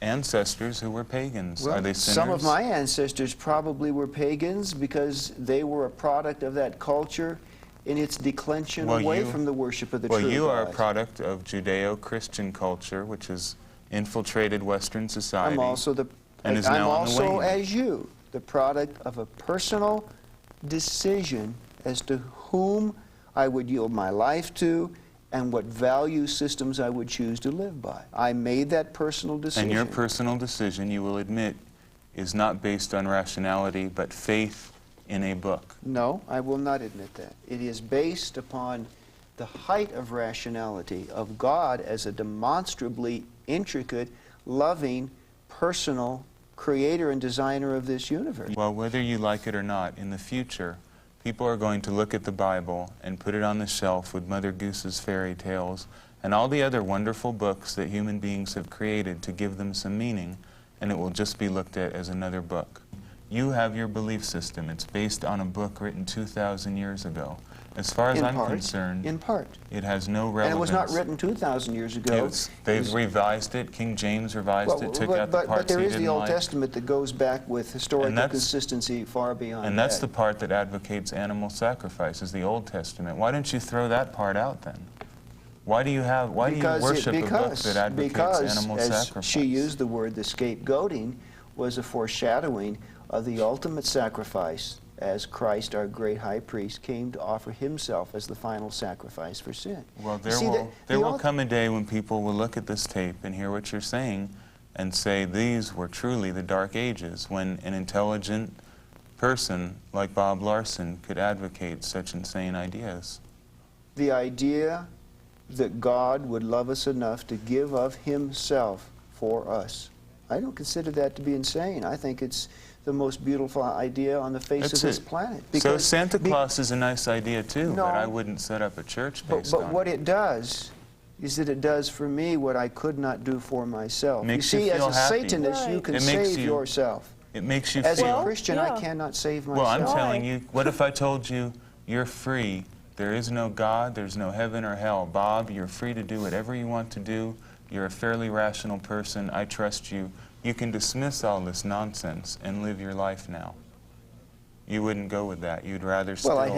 ancestors who were pagans? Well, Are they sinners? some of my ancestors probably were pagans because they were a product of that culture in its declension away from the worship of the true God. Well, you are a product of Judeo-Christian culture, which has infiltrated Western society. I'm also and is now on the wane. as you, the product of a personal decision as to whom I would yield my life to and what value systems I would choose to live by. I made that personal decision. And your personal decision, you will admit, is not based on rationality, but faith in a book. No, I will not admit that. It is based upon the height of rationality of God as a demonstrably intricate, loving, personal creator and designer of this universe. Well, whether you like it or not, in the future, people are going to look at the Bible and put it on the shelf with Mother Goose's fairy tales and all the other wonderful books that human beings have created to give them some meaning, and it will just be looked at as another book. You have your belief system. It's based on a book written 2,000 years ago. As far as I'm concerned, in part. it has no relevance. And it was not written 2,000 years ago. They've revised it. King James revised it, took out the parts but there he is didn't the Old like. Testament that goes back with historical consistency far beyond And that's that. the part that advocates animal sacrifice, is the Old Testament. Why don't you throw that part out then? Why do you worship a book that advocates animal sacrifice? As she used the word, the scapegoating was a foreshadowing of the ultimate sacrifice as Christ, our great high priest, came to offer himself as the final sacrifice for sin. Well, there will come a day when people will look at this tape and hear what you're saying and say these were truly the Dark Ages, when an intelligent person like Bob Larson could advocate such insane ideas. The idea that God would love us enough to give of himself for us. I don't consider that to be insane. I think it's the most beautiful idea on the face of this planet. So Santa Claus is a nice idea too, No, but I wouldn't set up a church based on it. But what it does is that it does for me what I could not do for myself. Makes you see, you feel as a happy. Satanist, you can It makes save you- yourself. It makes you As feel... a Christian, yeah. I cannot save myself. Well, I'm telling Why? you, what if I told you you're free? There is no God, there's no heaven or hell. Bob, you're free to do whatever you want to do. You're a fairly rational person. I trust you. You can dismiss all this nonsense and live your life now. You wouldn't go with that. You'd rather still... Well, I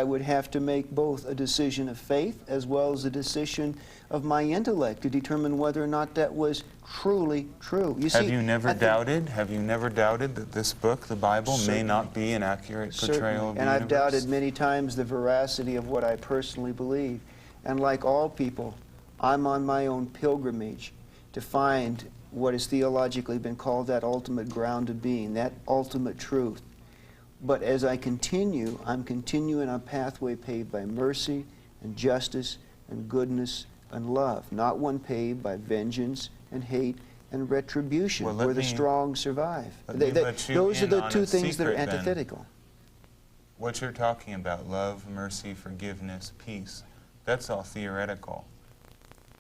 would have to make both a decision of faith as well as a decision of my intellect to determine whether or not that was truly true. You see, Have you never doubted that this book, the Bible, may not be an accurate portrayal of the and I've universe? doubted many times the veracity of what I personally believe. And like all people, I'm on my own pilgrimage to find what has theologically been called that ultimate ground of being, that ultimate truth. But as I continue, I'm continuing on a pathway paved by mercy and justice and goodness and love, not one paved by vengeance and hate and retribution, Well, where the strong survive. Those are the two things that are antithetical. What you're talking about, love, mercy, forgiveness, peace, that's all theoretical.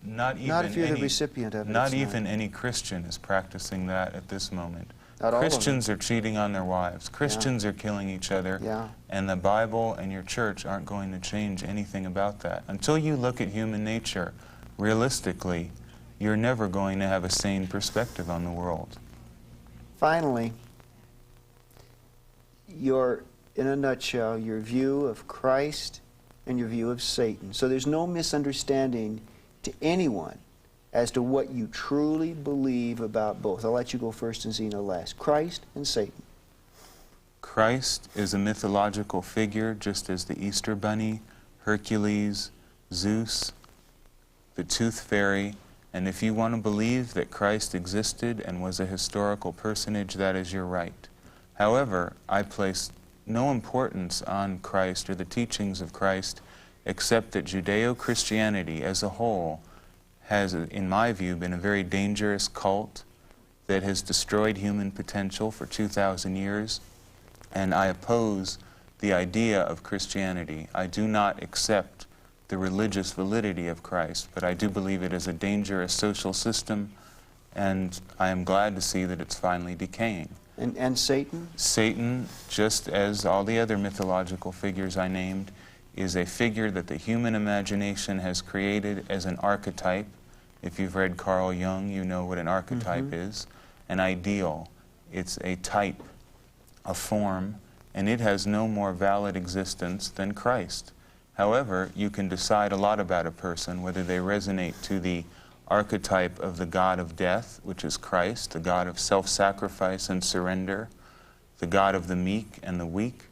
Not if you're the recipient of it. Not even any Christian is practicing that at this moment. Not all of them. Christians are cheating on their wives. Christians are killing each other. Yeah. And the Bible and your church aren't going to change anything about that. Until you look at human nature realistically, you're never going to have a sane perspective on the world. Finally, in a nutshell, your view of Christ and your view of Satan. So there's no misunderstanding to anyone as to what you truly believe about both. I'll let you go first and Zeno last. Christ and Satan. Christ is a mythological figure, just as the Easter Bunny, Hercules, Zeus, the Tooth Fairy, and if you want to believe that Christ existed and was a historical personage, that is your right. However, I place no importance on Christ or the teachings of Christ, except that Judeo-Christianity as a whole has, in my view, been a very dangerous cult that has destroyed human potential for 2,000 years, and I oppose the idea of Christianity. I do not accept the religious validity of Christ, but I do believe it is a dangerous social system, and I am glad to see that it's finally decaying. And Satan? Satan, just as all the other mythological figures I named, is a figure that the human imagination has created as an archetype. If you've read Carl Jung, you know what an archetype is. An ideal. It's a type, a form, and it has no more valid existence than Christ. However, you can decide a lot about a person, whether they resonate to the archetype of the God of death, which is Christ, the God of self-sacrifice and surrender, the God of the meek and the weak,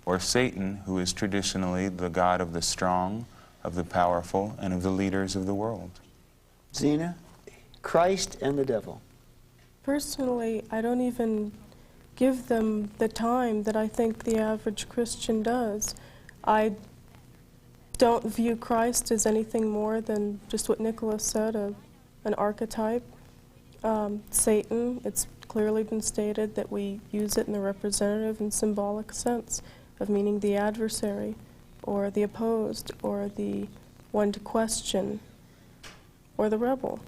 or Satan, who is traditionally the God of the strong, of the powerful, and of the leaders of the world. Zena, Christ and the devil. Personally, I don't even give them the time that I think the average Christian does. I don't view Christ as anything more than just what Nicholas said, an archetype. Satan, it's clearly been stated that we use it in the representative and symbolic sense of meaning the adversary, or the opposed, or the one to question, or the rebel,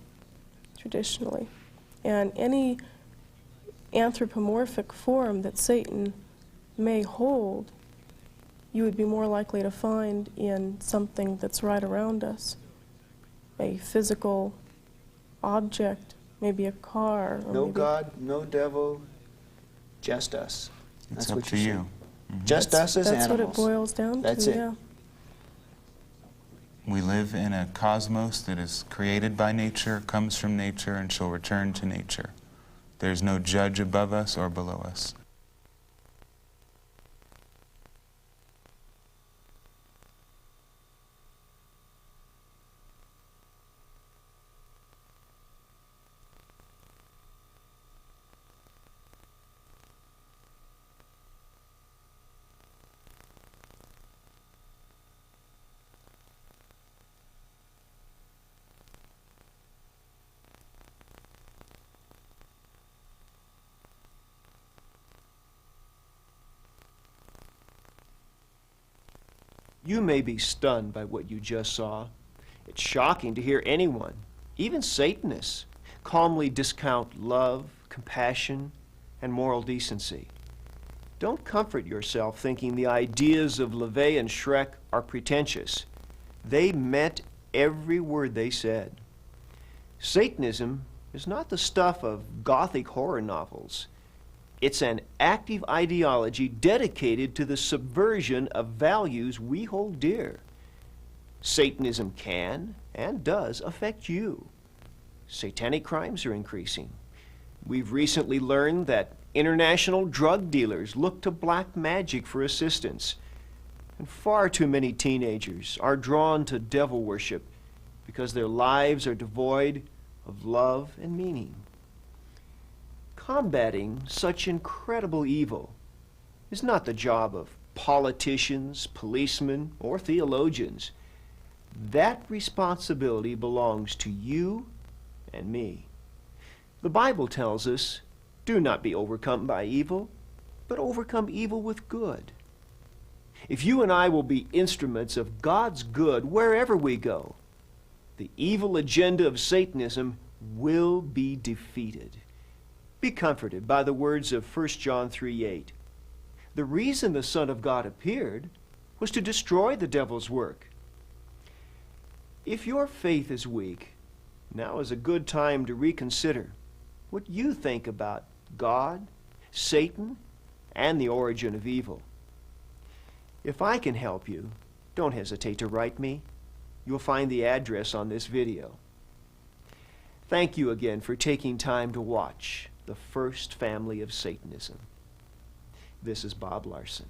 traditionally. And any anthropomorphic form that Satan may hold, you would be more likely to find in something that's right around us. A physical object, maybe a car. Or No maybe God, no devil, just us. It's That's up what to you you. Just us as that's animals. what it boils down That's to, it. yeah. We live in a cosmos that is created by nature, comes from nature, and shall return to nature. There's no judge above us or below us. You may be stunned by what you just saw. It's shocking to hear anyone, even Satanists, calmly discount love, compassion, and moral decency. Don't comfort yourself thinking the ideas of LaVey and Schreck are pretentious. They meant every word they said. Satanism is not the stuff of Gothic horror novels. It's an active ideology dedicated to the subversion of values we hold dear. Satanism can and does affect you. Satanic crimes are increasing. We've recently learned that international drug dealers look to black magic for assistance. And far too many teenagers are drawn to devil worship because their lives are devoid of love and meaning. Combating such incredible evil is not the job of politicians, policemen, or theologians. That responsibility belongs to you and me. The Bible tells us, do not be overcome by evil, but overcome evil with good. If you and I will be instruments of God's good wherever we go, the evil agenda of Satanism will be defeated. Be comforted by the words of 1 John 3:8. The reason the Son of God appeared was to destroy the devil's work. If your faith is weak, now is a good time to reconsider what you think about God, Satan, and the origin of evil. If I can help you, don't hesitate to write me. You'll find the address on this video. Thank you again for taking time to watch the first family of Satanism. This is Bob Larson.